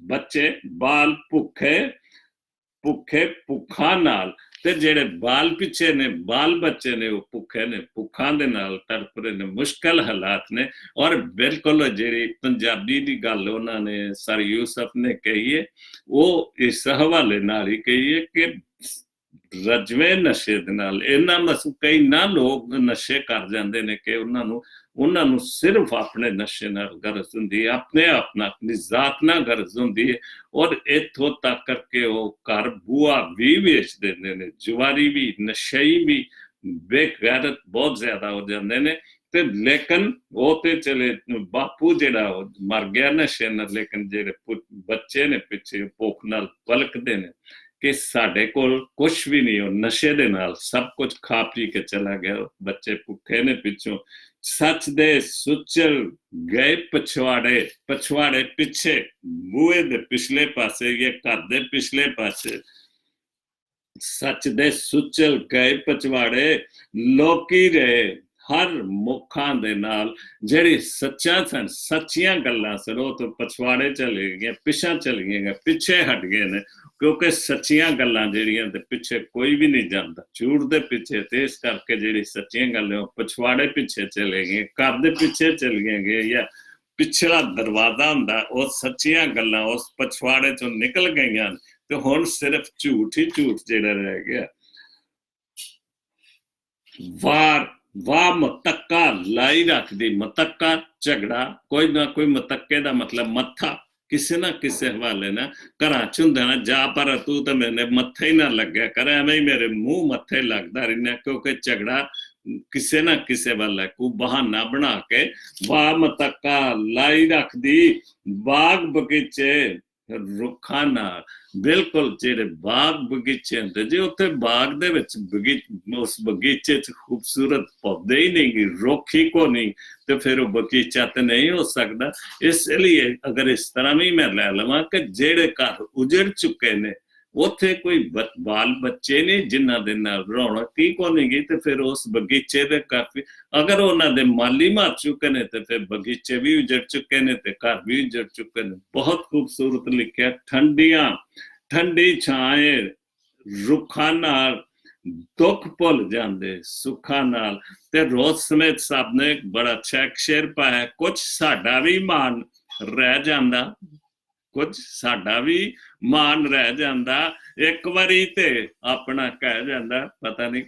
बच्चे बाल भुखे भुखे भुखा नाल, ते जेड़े बाल पिछे ने, बाल बच्चे ने, वो भुखे ने, भुखा दे नाल तड़प रहे ने, मुश्किल हालात ने। और बिल्कुल जेड़ी पंजाबी दी गल उन्होंने सर यूसुफ ने कही है, वो इस हवाले नाल ही कही है कि रजवे नशे दे नाल, इन्ना कई ना लोग नशे कर जाते ने कि उन्होंने सिर्फ अपने नशे नाल गरज हुंदी है, अपने आप नाल, अपनी जात नाल गरज हुंदी है, और इत्थों तक करके वो घर बुआ भी बेच देंदे ने, जुआरी भी, नशई भी, बेगैरत बहुत ज्यादा हो जाते ने। ते लेकिन वो ते चले बापू जेड़ा मर गया नशे नाल, लेकिन जेड़े बच्चे ने पिछे भुख नाल पलकदे ने कि साडे कोल कुछ भी नहीं, हो नशे दे नाल सब कुछ खा पी के चला गया, बच्चे भुखे ने पिछों। सच दे सुचल गए पछवाड़े, पछवाड़े पिछे बूहे दे पिछले पासे, ये घर दे पिछले पासे। सच दे सुचल गए पछवाड़े, लोकी रहे हर मुखां दे नाल ਜਿਹੜੀ ਸੱਚਾਂ ਸਨ, ਸੱਚੀਆਂ ਗੱਲਾਂ ਸਨ, ਉਹ ਤੋਂ ਪਛਵਾੜੇ ਚਲੇ ਗਈਆਂ, ਪਿਛਾਂ ਚਲੇ ਗਈਆਂ, ਪਿੱਛੇ ਹਟ ਗਏ ਨੇ, ਕਿਉਂਕਿ ਸੱਚੀਆਂ ਗੱਲਾਂ ਜਿਹੜੀਆਂ ਤੇ ਪਿੱਛੇ ਕੋਈ ਵੀ ਨਹੀਂ ਜਾਂਦਾ, ਝੂਠ ਦੇ ਪਿੱਛੇ। ਤੇ ਇਸ ਕਰਕੇ ਜਿਹੜੀ ਸੱਚੀਆਂ ਗੱਲਾਂ ਉਹ ਪਛਵਾੜੇ ਪਿੱਛੇ ਚਲੇ ਗਏ, ਘਰ ਦੇ ਪਿੱਛੇ ਚਲੀਆਂ ਗਏ, ਜਾਂ ਪਿਛਲਾ ਦਰਵਾਜ਼ਾ ਹੁੰਦਾ, ਉਹ ਸੱਚੀਆਂ ਗੱਲਾਂ ਉਸ ਪਛਵਾੜੇ ਚੋਂ ਨਿਕਲ ਗਈਆਂ ਤੇ ਹੁਣ ਸਿਰਫ ਝੂਠ ਹੀ ਝੂਠ ਜਿਹੜਾ ਰਹਿ ਗਿਆ। ਵਾਰ ਵਾਹ ਮਤੱਕਾ ਲਾਈ ਰੱਖਦੀ, ਮਤੱਕਾ ਝਗੜਾ, ਕੋਈ ਨਾ ਕੋਈ ਮਤੱਕੇ ਦਾ ਮਤਲਬ ਮੱਥਾ, ਕਿਸੇ ਨਾ ਕਿਸੇ ਹਵਾਲੇ ਨਾ ਘਰਾਂ ਚ ਹੁੰਦਾ ਨਾ, ਜਾ ਪਰ ਤੂੰ ਤਾਂ ਮੇਰੇ ਮੱਥੇ ਹੀ ਨਾ ਲੱਗਿਆ ਕਰ, ਐਵੇਂ ਹੀ ਮੇਰੇ ਮੂੰਹ ਮੱਥੇ ਲੱਗਦਾ ਰਹਿਣਾ, ਕਿਉਂਕਿ ਝਗੜਾ ਕਿਸੇ ਨਾ ਕਿਸੇ ਵੱਲ ਕੋਈ ਬਹਾਨਾ ਬਣਾ ਕੇ ਵਾਹ ਮਤੱਕਾ ਲਾਈ ਰੱਖਦੀ। ਬਾਗ ਬਗੀਚੇ ਰੁੱਖਾਂ ਨਾਲ, ਬਿਲਕੁਲ ਜਿਹੜੇ ਬਾਗ ਬਗੀਚੇ ਹੁੰਦੇ ਜੀ, ਉੱਥੇ ਬਾਗ ਦੇ ਵਿੱਚ ਉਸ ਬਗੀਚੇ ਚ ਖੂਬਸੂਰਤ ਪੌਦੇ ਹੀ ਨਹੀਂ, ਰੁੱਖ ਹੀ ਕੋ ਨਹੀਂ, ਤੇ ਫਿਰ ਉਹ ਬਗੀਚਾ ਤੇ ਨਹੀਂ ਹੋ ਸਕਦਾ। ਇਸ ਲਈ ਅਗਰ ਇਸ ਤਰ੍ਹਾਂ ਵੀ ਮੈਂ ਲੈ ਲਵਾਂ ਕਿ ਜਿਹੜੇ ਘਰ ਉਜੜ ਚੁੱਕੇ ਨੇ ਉੱਥੇ ਕੋਈ ਬਾਲ ਬੱਚੇ ਨੇ ਜਿਨ੍ਹਾਂ ਦੇ ਨਾਲ ਰੌਣਕ ਹੀ ਕੋ ਨਹੀਂ ਗਈ, ਤੇ ਫਿਰ ਉਸ ਬਗੀਚੇ ਦੇ ਕਾਫੀ, ਅਗਰ ਉਹਨਾਂ ਦੇ ਮਾਲੀ ਮਾਰ ਚੁੱਕੇ ਨੇ ਤੇ ਫਿਰ ਬਗੀਚੇ ਵੀ ਉਜੜ ਚੁੱਕੇ ਨੇ ਤੇ ਘਰ ਵੀ ਉਜੜ ਚੁੱਕੇ ਨੇ। ਬਹੁਤ ਖੂਬਸੂਰਤ ਲਿਖਿਆ, ਠੰਡੀਆਂ ਠੰਡੀ ਛਾਏ ਰੁੱਖਾਂ ਨਾਲ ਦੁੱਖ ਭੁੱਲ ਜਾਂਦੇ ਸੁੱਖਾਂ ਨਾਲ। ਤੇ ਰੋਜ਼ ਸਮੇਤ ਸਾਹਿਬ ਨੇ ਬੜਾ ਅੱਛਾ ਸ਼ੇਰ ਪਾਇਆ, ਕੁਛ ਸਾਡਾ ਵੀ ਮਾਨ ਰਹਿ ਜਾਂਦਾ, ਕੁਝ ਸਾਡਾ ਵੀ ਮਾਨ ਰਹਿ ਜਾਂਦਾ, ਇੱਕ ਵਾਰੀ ਤੇ ਆਪਣਾ ਕਹਿ ਜਾਂਦਾ। ਪਤਾ ਨਹੀਂ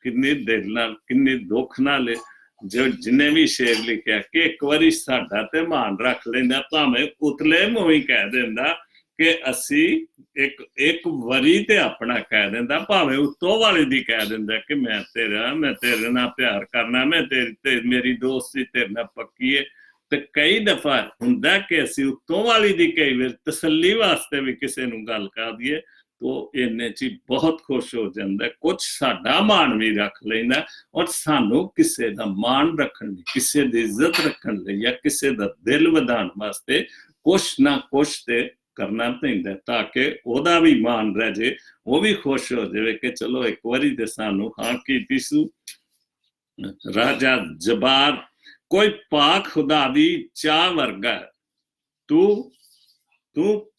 ਕਿੰਨੇ ਦਿਲ ਨਾਲ, ਕਿੰਨੇ ਦੁੱਖ ਨਾਲ ਜੋ ਜਿੰਨੇ ਵੀ ਸ਼ੇਰ ਲਿਖਿਆ ਕਿ ਇੱਕ ਵਾਰੀ ਸਾਡਾ ਤੇ ਮਾਨ ਰੱਖ ਲੈਂਦਾ, ਭਾਵੇਂ ਉਤਲੇ ਮੂੰਹ ਹੀ ਕਹਿ ਦਿੰਦਾ ਕਿ ਅਸੀਂ ਇੱਕ ਵਾਰੀ ਤੇ ਆਪਣਾ ਕਹਿ ਦਿੰਦਾ, ਭਾਵੇਂ ਉੱਤੋਂ ਵਾਲੇ ਦੀ ਕਹਿ ਦਿੰਦਾ ਕਿ ਮੈਂ ਤੇਰੇ ਨਾਲ ਪਿਆਰ ਕਰਨਾ, ਮੈਂ ਤੇ ਮੇਰੀ ਦੋਸਤੀ ਤੇਰੇ ਨਾਲ ਪੱਕੀ ਹੈ। ਤੇ ਕਈ ਦਫਾ ਹੁੰਦਾ ਕਿ ਅਸੀਂ ਉੱਤੋਂ ਵਾਲੀ ਦੀ ਕਈ ਵਾਰ ਤਸੱਲੀ ਵਾਸਤੇ ਵੀ ਕਿਸੇ ਨੂੰ ਗੱਲ ਕਰ ਦਈਏ ਤੋ ਇੰਨੇ ਚ ਬਹੁਤ ਖੁਸ਼ ਹੋ ਜਾਂਦਾ, ਕੁਛ ਸਾਡਾ ਮਾਣ ਵੀ ਰੱਖ ਲੈਂਦਾ। ਔਰ ਸਾਨੂੰ ਕਿਸੇ ਦਾ ਮਾਣ ਰੱਖਣ ਲਈ, ਕਿਸੇ ਦੀ ਇੱਜ਼ਤ ਰੱਖਣ ਲਈ ਜਾਂ ਕਿਸੇ ਦਾ ਦਿਲ ਵਧਾਉਣ ਵਾਸਤੇ ਕੁਛ ਨਾ ਕੁਛ ਤੇ ਕਰਨਾ ਪੈਂਦਾ, ਤਾਂ ਕਿ ਉਹਦਾ ਵੀ ਮਾਣ ਰਹਿ ਜੇ, ਉਹ ਵੀ ਖੁਸ਼ ਹੋ ਜਾਵੇ ਕਿ ਚਲੋ ਇੱਕ ਵਾਰੀ ਤੇ ਸਾਨੂੰ ਹਾਂ ਕੀਤੀ ਸੂ। ਰਾਜਾ ਜਬਾਰ, ਕੋਈ ਪਾਕ ਖੁਦਾ ਦੀ ਚਾਹ ਵਰਗਾ, ਤੂੰ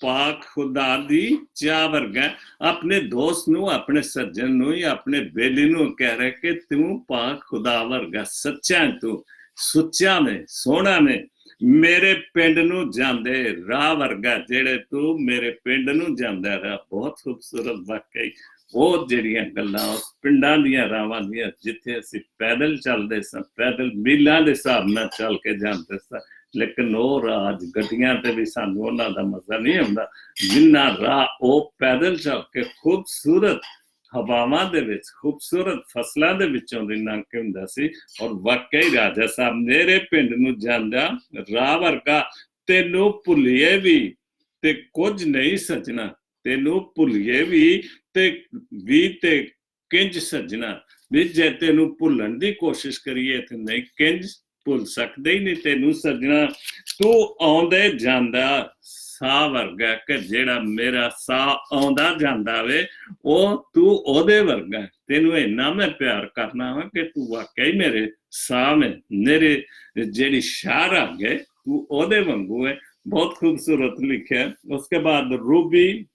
ਪਾਕ ਖੁਦਾ ਦੀ ਚਾਹ ਵਰਗਾ। ਆਪਣੇ ਦੋਸਤ ਨੂੰ, ਆਪਣੇ ਸੱਜਣ ਨੂੰ ਜਾਂ ਆਪਣੇ ਬੇਲੀ ਨੂੰ ਕਹਿ ਰਿਹਾ ਕਿ ਤੂੰ ਪਾਕ ਖੁਦਾ ਵਰਗਾ, ਸੱਚਾ ਤੂੰ, ਸੁੱਚਾ ਨੇ, ਸੋਹਣਾ ਨੇ, ਮੇਰੇ ਪਿੰਡ ਨੂੰ ਜਾਂਦੇ ਰਾਹ ਵਰਗਾ, ਜਿਹੜੇ ਤੂੰ ਮੇਰੇ ਪਿੰਡ ਨੂੰ ਜਾਂਦਾ ਰਾਹ। ਬਹੁਤ ਖੂਬਸੂਰਤ ਵਾਕਈ ਉਹ ਜਿਹੜੀਆਂ ਗੱਲਾਂ ਉਸ ਪਿੰਡਾਂ ਦੀਆਂ ਰਾਵਾਂ ਦੀਆਂ, ਜਿੱਥੇ ਅਸੀਂ ਪੈਦਲ ਚੱਲਦੇ ਸਾਂ, ਪੈਦਲ ਮੀਲਾਂ ਦੇ ਹਿਸਾਬ ਨਾਲ ਚੱਲ ਕੇ ਜਾਂਦੇ ਸਾਂ, ਲੇਕਿਨ ਉਹ ਰਾਜ ਗੱਡੀਆਂ ਤੇ ਵੀ ਸਾਨੂੰ ਉਹਨਾਂ ਦਾ ਮਜ਼ਾ ਨਹੀਂ ਆਉਂਦਾ ਜਿੰਨਾ ਰਾਹ ਉਹ ਪੈਦਲ ਚੱਲ ਕੇ ਖੂਬਸੂਰਤ ਹਵਾਵਾਂ ਦੇ ਵਿੱਚ, ਖੂਬਸੂਰਤ ਫਸਲਾਂ ਦੇ ਵਿੱਚੋਂ ਦੀ ਲੰਘ ਕੇ ਹੁੰਦਾ ਸੀ। ਔਰ ਵਾਕਈ ਰਾਜਾ ਸਾਹਿਬ ਮੇਰੇ ਪਿੰਡ ਨੂੰ ਜਾਂਦਾ ਰਾਹ ਵਰਗਾ, ਤੈਨੂੰ ਭੁੱਲੀਏ ਵੀ ਤੇ ਕੁਝ ਨਹੀਂ ਸੱਜਣਾ, ਤੈਨੂੰ ਭੁੱਲੀਏ ਵੀ ਤੇ ਕਿੰਜ ਸੱਜਣਾ, ਵੀ ਜੇ ਤੈਨੂੰ ਭੁੱਲਣ ਦੀ ਕੋਸ਼ਿਸ਼ ਕਰੀਏ ਤੇ ਨਹੀਂ, ਕਿੰਜ ਭੁੱਲ ਸਕਦੇ ਹੀ ਨਹੀਂ ਤੈਨੂੰ ਸੱਜਣਾ। ਤੂੰ ਆਉਂਦੇ ਜਾਂਦਾ ਸਾਹ ਵਰਗਾ, ਕਿ ਜਿਹੜਾ ਮੇਰਾ ਸਾਹ ਆਉਂਦਾ ਜਾਂਦਾ ਵੇ ਉਹ ਤੂੰ ਉਹਦੇ ਵਰਗਾ, ਤੈਨੂੰ ਇੰਨਾ ਮੈਂ ਪਿਆਰ ਕਰਨਾ ਵਾ ਕਿ ਤੂੰ ਵਾਕਈ ਮੇਰੇ ਸਾਹ में, ਮੇਰੇ ਜਿਹੜੀ ਸ਼ਾਹ ਆ ਗਏ ਤੂੰ ਉਹਦੇ ਵਾਂਗੂ ਹੈ। ਬਹੁਤ ਖੂਬਸੂਰਤ ਲਿਖਿਆ। ਉਸਕੇ ਬਾਅਦ ਰੂਬੀ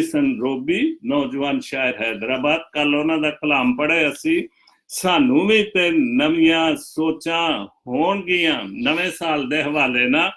ਸੰਰੋਬੀ, ਨੌਜਵਾਨ ਸ਼ਾਇਰ ਹੈਦਰਾਬਾਦ, ਕੱਲ ਉਹਨਾਂ ਦਾ ਕਲਾਮ ਪੜ੍ਹਿਆ ਅਸੀਂ। ਸਾਨੂੰ ਵੀ ਤੇ ਨਵੀਆਂ ਸੋਚਾਂ ਹੋਣਗੀਆਂ, ਨਵੇਂ ਸਾਲ ਦੇ ਹਵਾਲੇ ਨਾਲ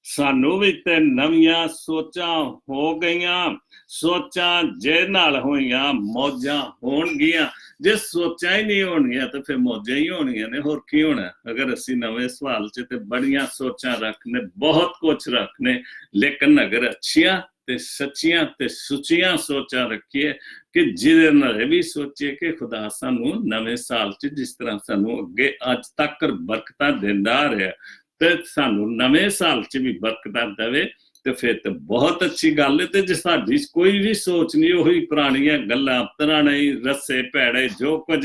ਸਾਨੂੰ ਵੀ ਤੇ ਨਵੀਆਂ ਸੋਚਾਂ ਹੋ ਗਈਆਂ, ਸੋਚਾਂ ਜੇ ਨਾਲ ਹੋਈਆਂ ਮੌਜਾਂ ਹੋਣਗੀਆਂ। ਜੇ ਸੋਚਾਂ ਹੀ ਨਹੀਂ ਹੋਣਗੀਆਂ ਤਾਂ ਫਿਰ ਮੌਜਾਂ ਹੀ ਹੋਣਗੀਆਂ ਨੇ, ਹੋਰ ਕੀ ਹੋਣਾ। ਅਗਰ ਅਸੀਂ ਨਵੇਂ ਸਵਾਲ 'ਚ ਤੇ ਬੜੀਆਂ ਸੋਚਾਂ ਰੱਖਨੇ, ਬਹੁਤ ਕੁਛ ਰੱਖਨੇ, ਲੇਕਿਨ ਅਗਰ ਅੱਛੀਆਂ ਤੇ ਸੱਚੀਆਂ ਤੇ ਸੁੱਚੀਆਂ ਸੋਚਾਂ ਰੱਖੀਏ ਕਿ ਜਿਹਦੇ ਨਾਲ ਇਹ ਵੀ ਸੋਚੀਏ ਕਿ ਖੁਦਾ ਸਾਨੂੰ ਨਵੇਂ ਸਾਲ 'ਚ ਜਿਸ ਤਰ੍ਹਾਂ ਸਾਨੂੰ ਅੱਗੇ ਅੱਜ ਤੱਕ ਬਰਕਤਾਂ ਦਿੰਦਾ ਰਿਹਾ ਤੇ ਸਾਨੂੰ ਨਵੇਂ ਸਾਲ 'ਚ ਵੀ ਬਰਕਤਾਂ ਦੇਵੇ। ਤੇ ਫਿਰ ਤੇ ਬਹੁਤ ਅੱਛੀ ਗੱਲ ਹੈ। ਤੇ ਜੇ ਸਾਡੀ ਕੋਈ ਵੀ ਸੋਚ ਨਹੀਂ, ਉਹੀ ਪੁਰਾਣੀਆਂ ਗੱਲਾਂ, ਪੁਰਾਣੇ ਰੱਸੇ ਪੈੜੇ ਜੋ ਕੁਝ,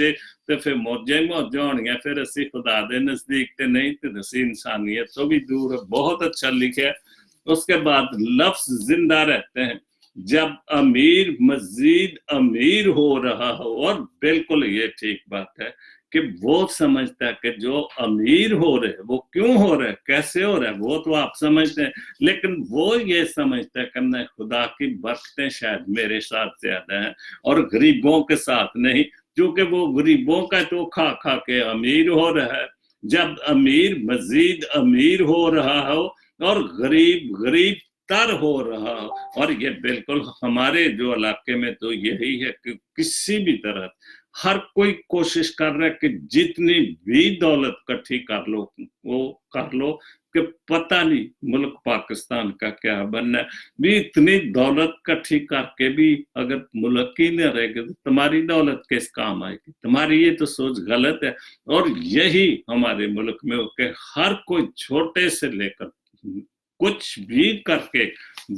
ਤੇ ਫਿਰ ਮੌਜਾਂ ਹੀ ਮੌਜਾਂ ਹੋਣੀਆਂ। ਫਿਰ ਅਸੀਂ ਖੁਦਾ ਦੇ ਨਜ਼ਦੀਕ ਤੇ ਨਹੀਂ, ਤੇ ਅਸੀਂ इंसानियत ਤੋਂ भी दूर है। बहुत अच्छा लिखा है। उसके बाद लफ्ज जिंदा रहते हैं जब अमीर मजीद अमीर हो रहा हो। और बिल्कुल ये ठीक बात है कि वो समझता है कि जो अमीर हो रहे वो क्यों हो रहे, कैसे हो रहा है, वो तो आप समझते हैं, लेकिन वो ये समझता है कि मैं खुदा की बरकतें शायद मेरे साथ ज्यादा हैं और गरीबों के साथ नहीं, क्योंकि वो गरीबों का तो खा खा के अमीर हो रहा है। जब अमीर मजीद अमीर हो रहा हो और गरीब गरीब तर हो रहा हो। और ये बिल्कुल हमारे जो इलाके में तो यही है कि किसी भी तरह हर कोई कोशिश कर रहा है कि जितनी भी दौलत इकट्ठी कर लो वो कर लो, कि पता नहीं मुल्क पाकिस्तान का क्या बनना है। भी इतनी दौलत इकट्ठी करके भी अगर मुल्क ही न रहेगी तो तुम्हारी दौलत किस काम आएगी? तुम्हारी ये तो सोच गलत है। और यही हमारे मुल्क में हो के हर कोई छोटे से लेकर कुछ भी करके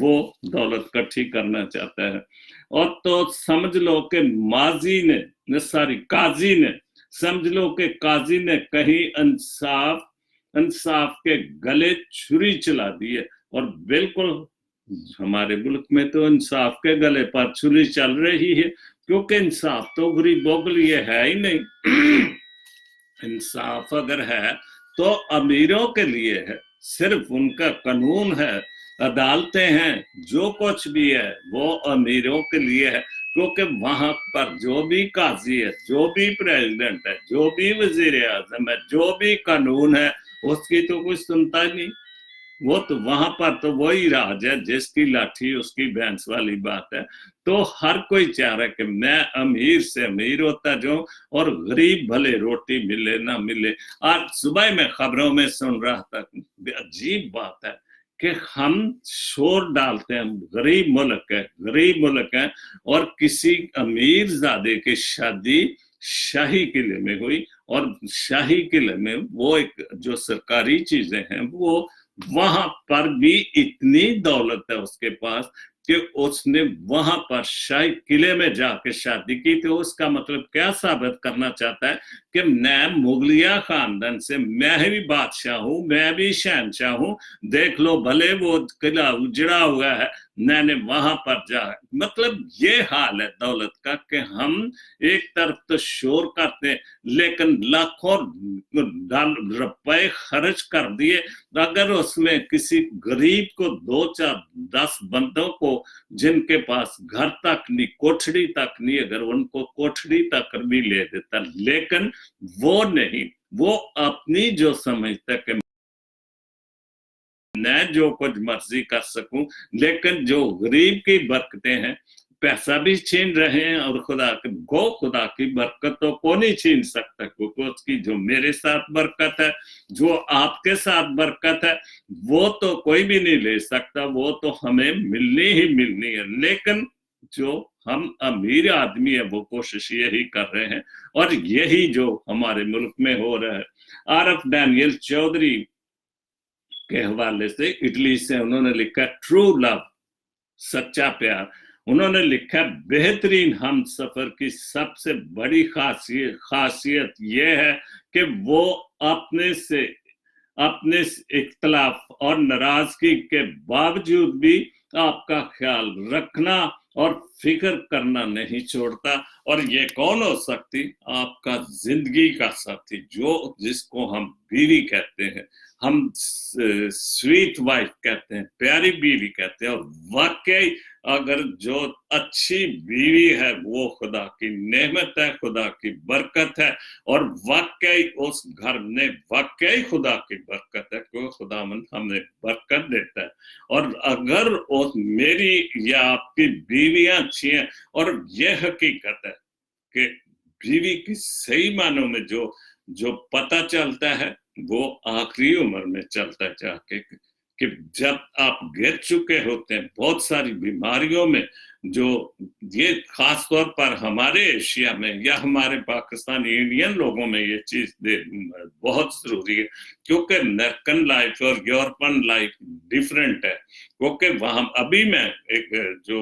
वो दौलत इकट्ठी करना चाहता है। और तो समझ लो कि माजी ने सारी काजी ने, समझ लो कि काजी ने कहीं इंसाफ के गले छुरी चला दी है। और बिल्कुल हमारे मुल्क में तो इंसाफ के गले पर छुरी चल रही है, क्योंकि इंसाफ तो गरीबों के लिए है ही नहीं। इंसाफ अगर है तो अमीरों के लिए है, सिर्फ उनका कानून है, अदालतें हैं, जो कुछ भी है वो अमीरों के लिए है। क्योंकि वहां पर जो भी काजी है, जो भी प्रेसिडेंट है, जो भी वजीर आजम है, जो भी कानून है, उसकी तो कुछ सुनता ही नहीं। वो तो वहां पर तो वही राज है, जिसकी लाठी उसकी भैंस वाली बात है। तो हर कोई चाह रहा है कि मैं अमीर से अमीर होता जाऊं और गरीब भले रोटी मिले ना मिले। आज सुबह मैं खबरों में सुन रहा था, अजीब बात है कि हम शोर डालते हैं, गरीब मुल्क है और किसी अमीर ज़ादे की शादी शाही किले में हुई, और शाही किले में वो एक जो सरकारी चीजें हैं वो वहां पर भी इतनी दौलत है उसके पास कि उसने वहां पर शाही किले में जाके शादी की। तो उसका मतलब क्या साबित करना चाहता है कि मैं मुगलिया खानदान से, मैं भी बादशाह हूं, मैं भी शहनशाह हूं, देख लो भले वो किला उजड़ा हुआ है, मैंने वहां पर जा। मतलब ये हाल है दौलत का कि हम एक तरफ तो शोर करते हैं, लेकिन लाखों रुपए खर्च कर दिए, अगर उसमें किसी गरीब को 2-4-10 बंदों को जिनके पास घर तक नहीं, कोठड़ी तक नहीं, अगर उनको कोठड़ी तक भी ले देता, लेकिन वो नहीं, वो अपनी जो समझता कि मैं जो कुछ मर्जी कर सकूं, लेकिन जो गरीब की बरकतें हैं, पैसा भी छीन रहे हैं और खुदा की बरकत तो कौन नहीं छीन सकता, क्योंकि उसकी जो मेरे साथ बरकत है, जो आपके साथ बरकत है, वो तो कोई भी नहीं ले सकता, वो तो हमें मिलनी ही मिलनी है। लेकिन जो हम अमीर आदमी है वो कोशिश यही कर रहे हैं, और यही जो हमारे मुल्क में हो रहा है। आरफ डैनियल चौधरी के हवाले से, इटली से, उन्होंने लिखा ट्रू लव, सच्चा प्यार। उन्होंने लिखा बेहतरीन हम सफर की सबसे बड़ी खासियत यह है कि वो अपने इख्तलाफ और नाराजगी के बावजूद भी आपका ख्याल रखना और फिक्र करना नहीं छोड़ता। और ये कौन हो सकती? आपका जिंदगी का साथी, जो जिसको हम बीवी कहते हैं, हम स्वीट वाइफ कहते हैं, प्यारी बीवी कहते हैं। और वाकई अगर जो अच्छी बीवी है वो खुदा की नेमत है, खुदा की बरकत है, और वाकई उस घर में वाकई खुदा की बरकत है, क्योंकि खुदावंद हमें बरकत देता है। और अगर उस मेरी या आपकी बीवियां अच्छी हैं, और यह हकीकत है कि बीवी की सही मानों में जो पता चलता है वो आखिरी उम्र में चलता है जाके, کہ جب آپ گر چکے ہوتے ہیں بہت ساری بیماریوں میں، جو یہ خاص طور پر ہمارے ایشیا میں یا ہمارے پاکستانی انڈین لوگوں میں یہ چیز بہت ضروری ہے، کیونکہ امریکن لائف اور یورپن لائف ڈیفرنٹ ہے. کیونکہ وہاں ابھی میں ایک جو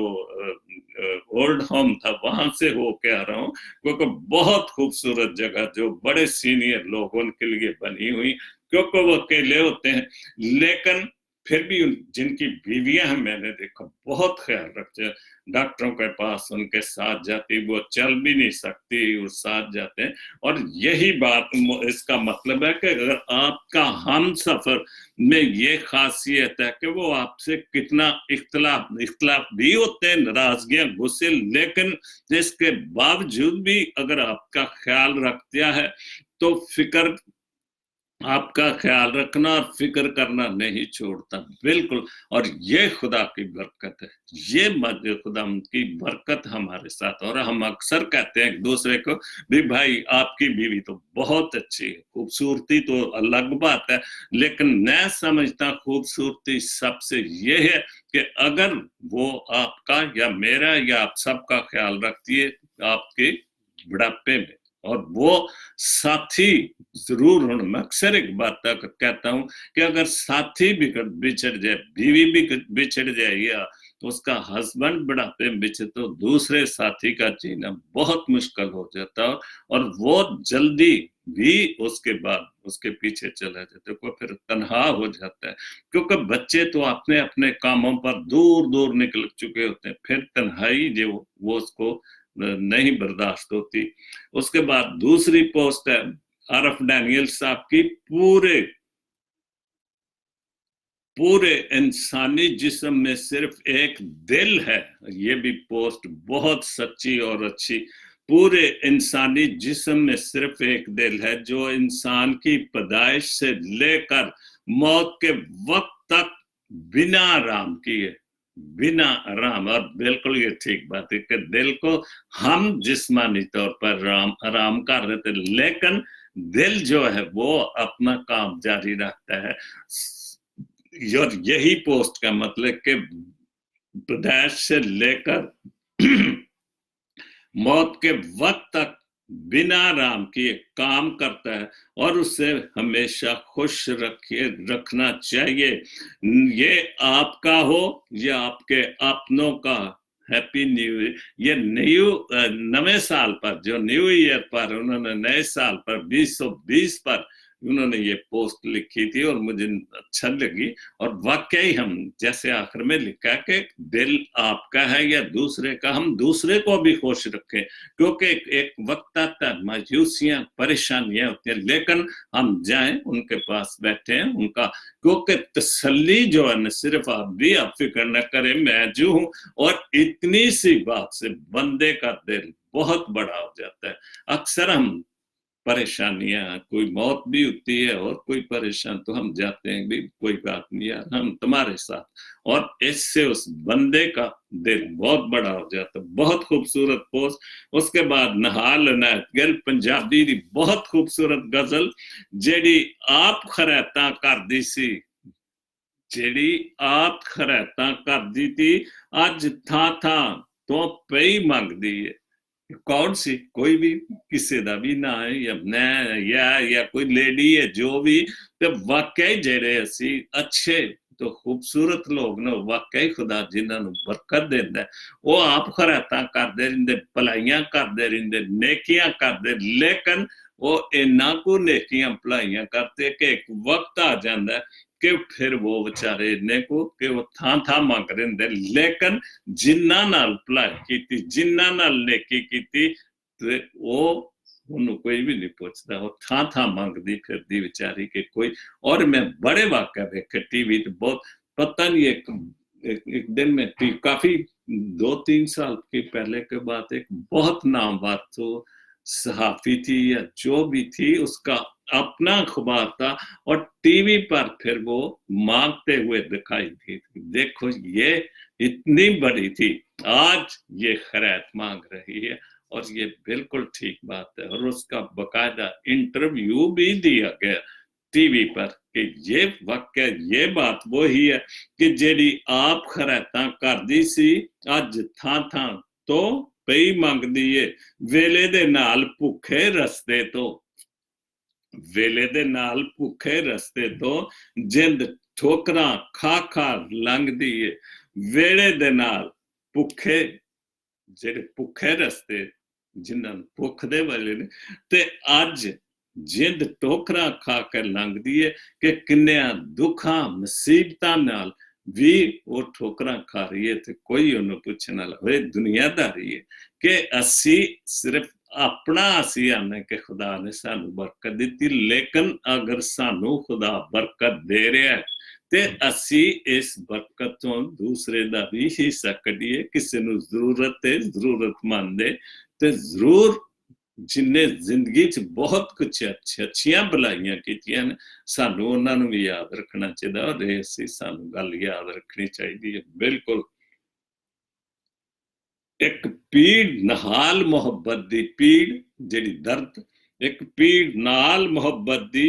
اولڈ ہوم تھا وہاں سے ہو کے آ رہا ہوں، کیونکہ بہت خوبصورت جگہ جو بڑے سینئر لوگوں کے لیے بنی ہوئی، کیونکہ وہ اکیلے ہوتے ہیں، لیکن پھر بھی جن کی بیویاں ہیں میں نے دیکھا بہت خیال رکھتے ہیں، ڈاکٹروں کے پاس ان کے ساتھ جاتی، وہ چل بھی نہیں سکتی اور ساتھ جاتے ہیں. اور یہی بات اس کا مطلب ہے کہ اگر آپ کا ہم سفر میں یہ خاصیت ہے کہ وہ آپ سے کتنا اختلاف بھی ہوتے ہیں، ناراضگیاں، غصے، لیکن اس کے باوجود بھی اگر آپ کا خیال رکھتا ہے تو فکر آپ کا خیال رکھنا اور فکر کرنا نہیں چھوڑتا. بالکل. اور یہ خدا کی برکت ہے، یہ خدا کی برکت ہمارے ساتھ. اور ہم اکثر کہتے ہیں ایک دوسرے کو بھی بھائی آپ کی بیوی تو بہت اچھی ہے، خوبصورتی تو الگ بات ہے، لیکن میں سمجھتا خوبصورتی سب سے یہ ہے کہ اگر وہ آپ کا یا میرا یا آپ سب کا خیال رکھتی ہے آپ کے بڑھاپے میں. اور وہ ساتھی ضرور ہوں، میں اکثر ایک بات کہتا ہوں کہ اگر ساتھی بچھڑ جائے، بیوی بھی بچھڑ جائے یا اس کا ہسبینڈ بڑھاپے میں بچھڑے تو دوسرے ساتھی کا جینا بہت مشکل ہو جاتا ہے، اور وہ جلدی بھی اس کے بعد اس کے پیچھے چلا جاتا ہے، کوئی پھر تنہا ہو جاتا ہے، کیونکہ بچے تو اپنے اپنے کاموں پر دور دور نکل چکے ہوتے ہیں، پھر تنہائی جو وہ اس کو نہیں برداشت ہوتی. اس کے بعد دوسری پوسٹ ہے عارف ڈینیل صاحب کی، پورے انسانی جسم میں صرف ایک دل ہے. یہ بھی پوسٹ بہت سچی اور اچھی. پورے انسانی جسم میں صرف ایک دل ہے جو انسان کی پیدائش سے لے کر موت کے وقت تک بنا آرام کیے، بنا آرام. اور بالکل یہ ٹھیک بات ہے کہ دل کو ہم جسمانی طور پر آرام کر رہے تھے، لیکن دل جو ہے وہ اپنا کام جاری رکھتا ہے. اور یہی پوسٹ کا مطلب کہ پیدائش سے لے کر موت کے وقت تک بنا آرام کیے کام کرتا ہے، اور اسے ہمیشہ خوش رکھنا چاہیے. یہ آپ کا ہو یا آپ کے اپنوں کا. Happy new year. یہ نئے سال پر، جو نیو ایئر پر انہوں نے نئے سال پر 2020 پر انہوں نے یہ پوسٹ لکھی تھی اور مجھے اچھا لگی. اور واقعی ہم جیسے آخر میں لکھا کہ دل آپ کا ہے یا دوسرے کا، ہم دوسرے کو بھی خوش رکھیں، کیونکہ ایک وقت آتا ہے مایوسیاں پریشانیاں ہوتی ہیں، لیکن ہم جائیں ان کے پاس بیٹھے ہیں ان کا، کیونکہ تسلی جو ہے صرف آپ بھی آپ فکر نہ کریں میں جو ہوں. اور اتنی سی بات سے بندے کا دل بہت بڑا ہو جاتا ہے. اکثر ہم پریشانیاں، کوئی موت بھی ہوتی ہے اور کوئی پریشان تو ہم جاتے ہیں بھی کوئی بات نہیں یار ہم تمہارے ساتھ، اور اس سے اس بندے کا دل بہت بڑا ہو جاتا ہے. بہت خوبصورت پوسٹ. اس کے بعد نہال عنایت گل پنجابی دی بہت خوبصورت غزل، جیڑی آپ خریتاں کر دی سی، جیڑی آپ خریتاں کر دی تھی اج تھاں تو پئی منگ دی ہے. کون سی؟ کوئی بھی کسی دا بھی نہ ہے یا میں یا کوئی لیڈی ہے جو بھی، تو واقعی جڑے اسی اچھے تو خوبصورت لوگ نا واقعی خدا جنہاں نو برکت دیندا ہے، وہ آپ خیراتاں کردے رہندے، بھلائیاں کردے رہندے، نیکیاں کردے، لیکن وہ انہاں کو نیکیاں بھلائیاں کرتے کہ ایک وقت آ جاندا ہے کہ پھر وہ بچارے انہیں کو کہ وہ تھاں مانگ رہندے، لیکن جنہاں نال بھلائی کیتی، جنہاں نال نیکی کیتی، وہ انہوں کوئی بھی نہیں پوچھتا، وہ تھاں مانگ دی پھر دی بیچاری کہ کوئی. اور میں بڑے واقعہ دیکھے ٹی وی بہت پتہ نہیں، ایک دن میں کافی 2-3 سال کی پہلے کے بعد ایک بہت نامور تو صحافی تھی یا جو بھی تھی، اس کا اپنا اخبار تھا اور ٹی وی پر پھر وہ مانگتے ہوئے دکھائی تھی. دیکھو یہ اتنی بڑی تھی، آج یہ خیرات مانگ رہی ہے، اور یہ بالکل ٹھیک بات ہے. اور اس کا باقاعدہ انٹرویو بھی دیا گیا ٹی وی پر कि ये वाकया ये बात वही है कि जेड़ी आप खरैतां करदी सी अज थां थां तो पई मंगदी है वेले दे नाल भुखे रस्ते तो वेले दे नाल भुखे रस्ते तो जिंद ठोकरां खा खा लंघदी है वेले दे नाल भुखे जेड़े भुखे रस्ते जिन्हां नूं भुख दे वाले ने ते अज जिंद ठोकरां खा के लंघदी है कि किन्नियां दुखां मुसीबतां नाल भी वो ठोकरां खा रही है ते कोई उन्हें पुछण वाला होए दुनियादारी है कि असी सिर्फ अपना असी आने कि खुदा ने सानू बरकत दी लेकिन अगर सानू खुदा बरकत दे रहा है ते असी इस बरकत तो दूसरे दा भी हिस्सा कढीए किसी नू जरूरत है जरूरतमंद है ते जरूर जिन्हें जिंदगी च बहुत कुछ अच्छियां भलाइयां कीतियां ने सानू उन्हां नू भी याद रखना चाहिए और इसी सानू गल याद रखनी चाहिए है बिल्कुल एक पीड़ नाल मुहब्बत दी पीड़ जेड़ी दर्द एक पीड़ नाल मुहब्बत दी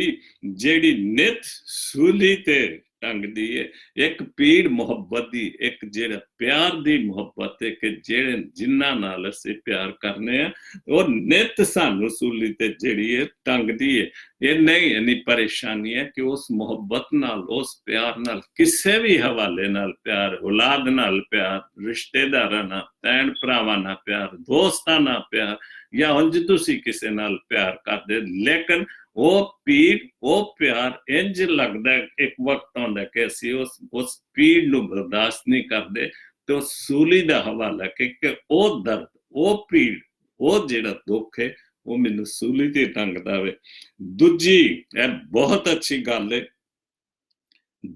जेड़ी नित सूली ते टंगदी है एक पीड़ मुहब्बत दी एक जेड़ा प्यार दी मुहब्बत है कि जेड़े जिन्ना नाल असीं प्यार करने आ और नित सानू सूली ते जेड़ी है टंगदी है ये नहीं इन्नी परेशानी है कि उस मुहब्बत नाल उस प्यार नाल किसी भी हवाले नाल प्यार औलाद नाल प्यार रिश्तेदारां नाल भैन भरावां नाल प्यार दोस्तां नाल प्यार या उंज तुसीं किसी नाल प्यार करदे लेकिन वो पीड़ वो प्यार इंज लगदा एक वक्त आउंदा कि असीं उस पीड़ नूं बर्दाश्त नहीं करदे तो सूली दा हवाला कि वो दर्द वो पीड़ वो जेड़ा दुख है वो मैनूं सूली ते टंगदा वे दूजी बहुत अच्छी गल है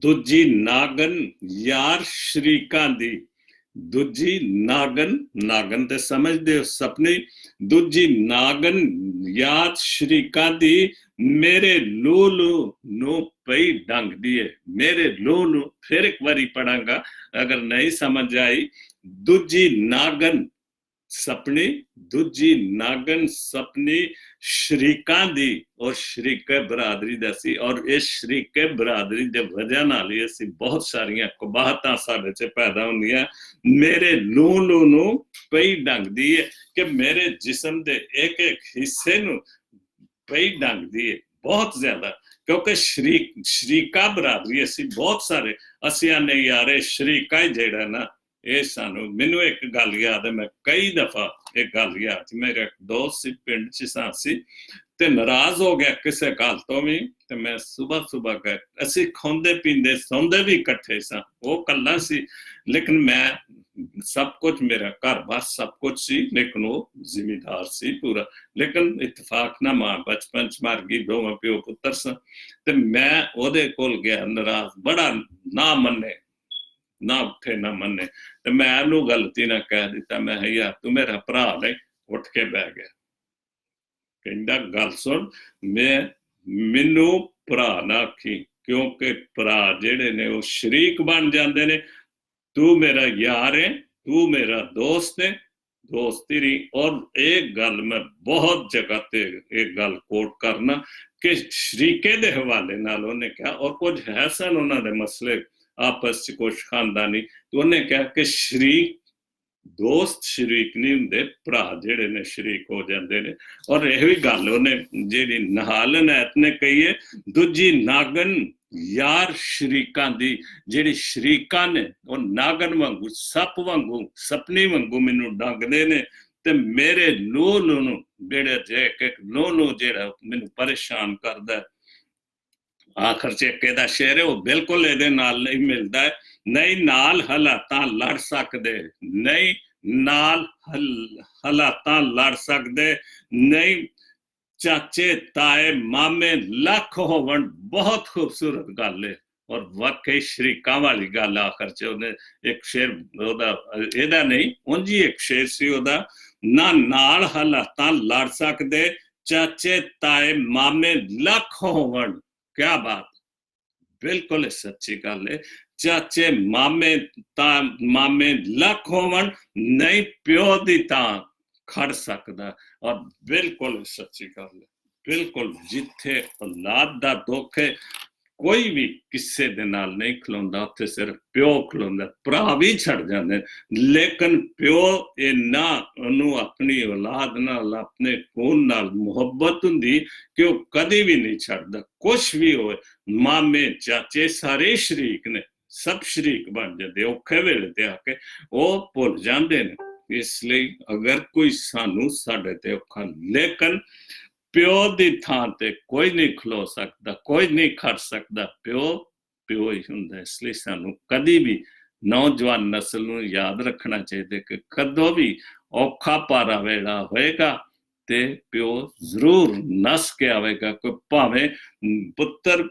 दूजी नागन यार शरीकां दी दूजी नागन नागन ते समझदे हो सपने दूजी नागन याद शरीकां दी मेरे लूलू नू पई डंग दिए मेरे लूलू फिर एक बारी पढ़ांगा अगर नहीं समझ आई दूजी नागन सपनी दूजी नागन सपनी शरीकां दी और शरीके बरादरी दसी और इस शरीके बरादरी दे वजह नाल ही असीं बहुत सारियां कबाहतां साडे च पैदा होंदियां मेरे लू नू पई डंगदी है कि मेरे जिस्म दे एक एक हिस्से नू पई डंगदी है बहुत ज्यादा क्योंकि शरीका बरादरी असीं बहुत सारे असीं आने यारे शरीका ही जेड़ा ना ਇਹ ਸਾਨੂੰ ਮੈਨੂੰ ਇੱਕ ਗੱਲ ਯਾਦ ਹੈ ਮੈਂ ਕਈ ਦਫਾ ਇੱਕ ਗੱਲ ਯਾਦ ਮੇਰਾ ਦੋਸਤ ਸੀ ਪਿੰਡ ਚ ਸਾਸੀ ਤੇ ਨਾਰਾਜ਼ ਹੋ ਗਿਆ ਕਿਸੇ ਗੱਲ ਤੋਂ ਵੀ ਤੇ ਮੈਂ ਸਵੇਰ ਗਏ ਅਸੀਂ ਖਾਂਦੇ ਪੀਂਦੇ ਸੌਂਦੇ ਵੀ ਇਕੱਠੇ ਸਾਂ ਉਹ ਕੱਲਾ ਸੀ ਲੇਕਿਨ ਮੈਂ ਸਭ ਕੁਝ ਮੇਰਾ ਘਰ ਬਾਰ ਸਭ ਕੁਝ ਸੀ ਲੇਕਿਨ ਉਹ ਜ਼ਿੰਮੇਦਾਰ ਸੀ ਪੂਰਾ ਲੇਕਿਨ ਇਤਫਾਕ ਨਾ ਮਾਂ ਬਚਪਨ ਚ ਮਰ ਗਈ ਦੋਵਾਂ ਪਿਓ ਪੁੱਤਰ ਸਾਂ ਤੇ ਮੈਂ ਉਹਦੇ ਕੋਲ ਗਿਆ ਨਾਰਾਜ਼ ਬੜਾ ਨਾ ਮੰਨੇ ना उठे ना मन्ने ते मैं उन्होंने गलती ना कह दिता मैं यार तू मेरा भरा ने उठ के बह गया कहंदा गल सुन मैं मैनू भरा ना आखी क्योंकि भरा जेड़े ने वो शरीक बन जाते ने तू मेरा यार है तू मेरा दोस्त है दोस्ती रही और एक गल मैं बहुत जगह ते एक गल कोट करना कि शरीके दे हवाले नाल उन्हें कहा और कुछ है सन उन्होंने मसले आपस च कुछ खानदानी तो उन्हें कहा कि शरीक दोस्त शरीक नहीं हुंदे भरा जेड़े ने शरीक हो जाते ने और यही गल उन्हें जेड़ी नहालन ऐत ने कही है दूजी नागन यार शरीकां दी जेड़ी शरीकां ने वो नागन वांगू सप वांगू सपनी वांगू मैनू डंगदे ने ते मेरे लू नू जेड़े जे लू जेड़ा मैनू परेशान करदा आखिर च एक शेर है वो बिल्कुल ये नाल नहीं मिलता है नहीं नाल हालातां लड़ सकते नहीं नाल हालातां लड़ सकते नहीं चाचे ताए मामे लख होवन बहुत खूबसूरत गल है और वाकई शरीकां वाली गल आखिर च उन्हें एक शेर एदा नहीं उंज ही एक शेर सी ओदा ना नाल हालातां लड़ सकते चाचे ताए मामे लख होवन क्या बात बिल्कुल सच्ची गल है चाचे मामे मामे लख होवन नहीं प्यो दी तां खड़ सकदा और बिल्कुल सच्ची गल है बिल्कुल जिथे औलाद दा दुख है ਕੋਈ ਵੀ ਕਿਸੇ ਦੇ ਨਾਲ ਨਹੀਂ ਖਲੋਂਦਾ, ਉੱਥੇ ਸਿਰਫ ਪਿਓ ਖਲੋਂਦਾ, ਭਰਾ ਵੀ ਛੱਡ ਜਾਂਦੇ, ਲੇਕਿਨ ਪਿਓ ਇੰਨਾ ਉਹਨੂੰ ਆਪਣੀ ਔਲਾਦ ਨਾਲ, ਆਪਣੇ ਖੂਨ ਨਾਲ ਮੁਹੱਬਤ ਹੁੰਦੀ ਕਿ ਉਹ ਕਦੀ ਵੀ ਨਹੀਂ ਛੱਡਦਾ। ਕੁਛ ਵੀ ਹੋਵੇ, ਮਾਮੇ ਚਾਚੇ ਸਾਰੇ ਸ਼ਰੀਕ ਨੇ, ਸਭ ਸ਼ਰੀਕ ਬਣ ਜਾਂਦੇ, ਔਖੇ ਵੇਲੇ ਤੇ ਆ ਕੇ ਉਹ ਭੁੱਲ ਜਾਂਦੇ ਨੇ। ਇਸ ਲਈ ਅਗਰ ਕੋਈ ਸਾਨੂੰ ਸਾਡੇ ਤੇ ਔਖਾ, ਲੇਕਿਨ ਪਿਓ ਦੀ ਥਾਂ ਤੇ ਕੋਈ ਨਹੀਂ ਖਲੋ ਸਕਦਾ, ਕੋਈ ਨਹੀਂ ਖੜ ਸਕਦਾ, ਪਿਓ ਪਿਓ ਹੀ ਹੁੰਦਾ। ਇਸ ਲਈ ਸਾਨੂੰ ਕਦੀ ਵੀ ਨੌਜਵਾਨ ਨਸਲ ਨੂੰ ਯਾਦ ਰੱਖਣਾ ਚਾਹੀਦਾ ਕਿ ਕਦੋਂ ਵੀ ਔਖਾ ਪਾਰਾ ਵੇਲਾ ਹੋਏਗਾ ਤੇ ਪਿਓ ਜ਼ਰੂਰ ਨਸ ਕੇ ਆਵੇਗਾ। ਕੋਈ ਭਾਵੇਂ ਪੁੱਤਰ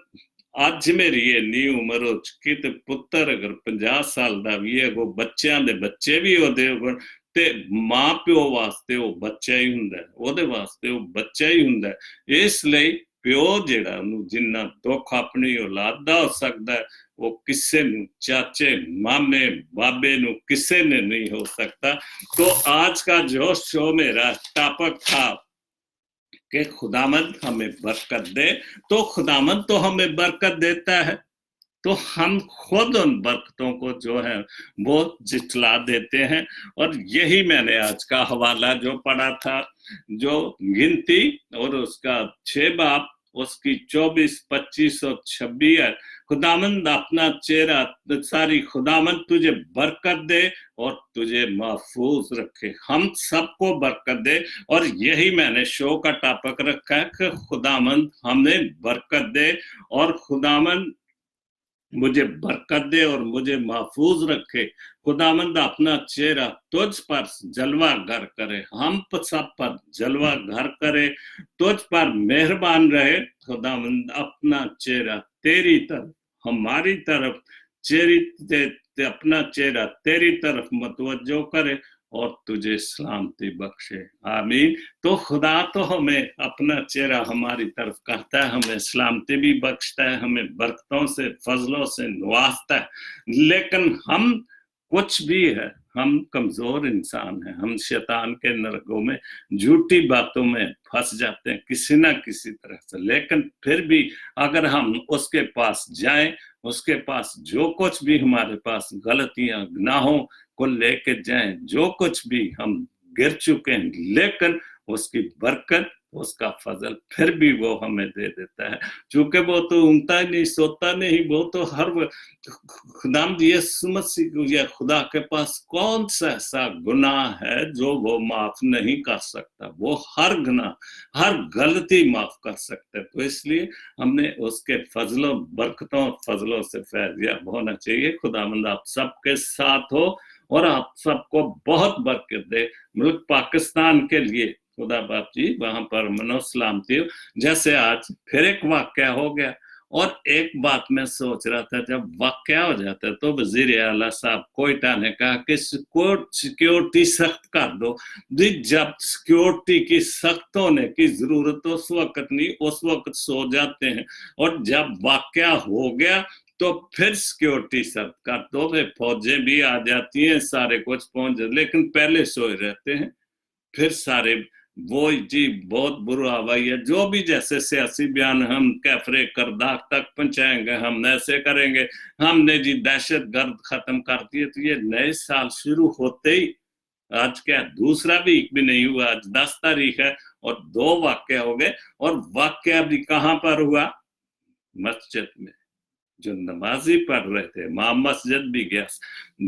ਅੱਜ ਮੇਰੀ ਇੰਨੀ ਉਮਰ ਹੋ ਚੁੱਕੀ ਤੇ ਪੁੱਤਰ ਅਗਰ 50 ਸਾਲ ਦਾ ਵੀ ਹੈ, ਉਹ ਬੱਚਿਆਂ ਦੇ ਬੱਚੇ ਵੀ ਉਹਦੇ ਤੇ ਮਾਂ ਪਿਓ ਵਾਸਤੇ ਉਹ ਬੱਚਾ ਹੀ ਹੁੰਦਾ, ਉਹਦੇ ਵਾਸਤੇ ਉਹ ਬੱਚਾ ਹੀ ਹੁੰਦਾ। ਇਸ ਲਈ ਪਿਓ ਜਿਹੜਾ ਉਹਨੂੰ ਜਿੰਨਾ ਦੁੱਖ ਆਪਣੀ ਔਲਾਦ ਦਾ ਹੋ ਸਕਦਾ, ਉਹ ਕਿਸੇ ਨੂੰ, ਚਾਚੇ ਮਾਮੇ ਬਾਬੇ ਨੂੰ ਕਿਸੇ ने नहीं हो सकता। तो आज का जो शो मेरा टॉपिक था कि खुदावंद हमें बरकत दे, तो खुदावंद तो हमें बरकत देता है, तो हम खुद उन बरकतों को जो है वो जितला देते हैं। और यही मैंने आज का हवाला जो पढ़ा था, जो गिनती और उसका 6 बाब, उसकी 24, 25 और 26 है। खुदावंद अपना चेहरा सारी, खुदावंद तुझे बरकत दे और तुझे महफूज रखे, हम सबको बरकत दे। और यही मैंने शो का टॉपिक रखा है कि खुदावंद हमें बरकत दे और खुदावंद मुझे बरकत दे और मुझे महफूज रखे। खुदावंद अपना चेहरा तुझ पर जलवा घर करे, हम सब पर जलवा घर करे, तुझ पर मेहरबान रहे। खुदावंद अपना चेहरा तेरी तरफ, हमारी तरफ अपना चेहरा तेरी तरफ मतवज्जो करे और तुझे सलामती बख्शे, आमीन। तो खुदा तो हमें अपना चेहरा हमारी तरफ करता है, हमें सलामती भी बख्शता है, हमें बरकतों से, फजलों से नवाजता है। लेकिन हम कुछ भी है, हम कमजोर इंसान हैं, हम शैतान के नरगों में, झूठी बातों में फंस जाते हैं किसी ना किसी तरह से। लेकिन फिर भी अगर हम उसके पास जाएं, उसके पास जो कुछ भी हमारे पास गलतियां गुनाहों को लेके जाएं, जो कुछ भी हम गिर चुके हैं, लेकिन उसकी बरकत, उसका फजल फिर भी वो हमें दे देता है। चूंकि वो तो ऊँगता नहीं, सोता नहीं, वो तो हर खुदाम यीशु मसीह को, या खुदा के पास कौन सा ऐसा गुनाह है जो वो माफ नहीं कर सकता। वो हर गुनाह, हर गलती माफ कर सकता है। तो इसलिए हमने उसके फजलों, बरकतों, फजलों से फैज़याब होना चाहिए। खुदावंद आप सबके साथ हो और आप सबको बहुत बरकत दे। मुल्क पाकिस्तान के लिए खुदा बाप जी वहां पर मनो सलामती हो। जैसे आज फिर एक वाकया हो गया, और एक बात मैं सोच रहा था, जब वाकया हो जाता है तो वजीर आला साहब कोयटा ने कहा कि सिक्योरिटी सख्त कर दो। जब सिक्योरिटी की सख्त होने की जरूरत उस वक्त नहीं, उस वक्त सो जाते हैं, और जब वाकया हो गया तो फिर सिक्योरिटी सख्त कर दो, फिर फौजें भी आ जाती हैं, सारे कुछ पहुंच जाते, लेकिन पहले सोए रहते हैं। फिर सारे वो जी बहुत बुरा हुआ है, जो भी जैसे सियासी बयान हम कैफरे करदाक तक पहुंचाएंगे, हम ऐसे करेंगे, हमने जी दहशत गर्द खत्म कर दिए। तो ये नए साल शुरू होते ही, आज क्या दूसरा वीक भी नहीं हुआ, आज 10 तारीख है और 2 वाकया हो गए। और वाकया भी कहाँ पर हुआ? मस्जिद में, जो नमाजी पढ़ रहे थे, मां मस्जिद भी गया।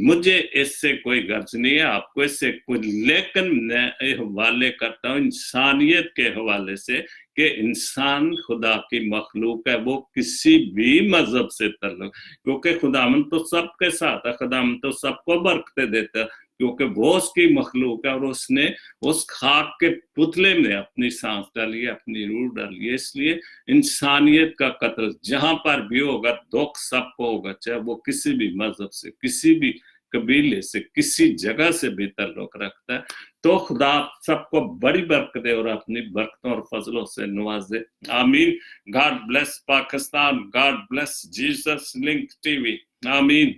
मुझे इससे कोई गर्ज नहीं है, आपको इससे कोई, लेकिन मैं हवाले करता हूँ इंसानियत के हवाले से कि इंसान खुदा की मखलूक है, वो किसी भी मजहब से तल्लुक, क्योंकि खुदावंद तो सबके साथ है, खुदावंद तो सबको बरकतें देता है, क्योंकि वो उसकी मखलूक है और उसने उस खाक के पुतले में अपनी सांस डाली है, अपनी रूह डाली है। इसलिए इंसानियत का कत्ल जहां पर भी होगा, दुख सबको होगा, चाहे वो किसी भी मजहब से, किसी भी कबीले से, किसी जगह से भी ताल्लुक रखता है। तो खुदा सबको बड़ी बरकत दे और अपनी बरकतों और फजलों से नवाजे, आमीन। God bless Pakistan, God bless Jesus link TV, आमीन।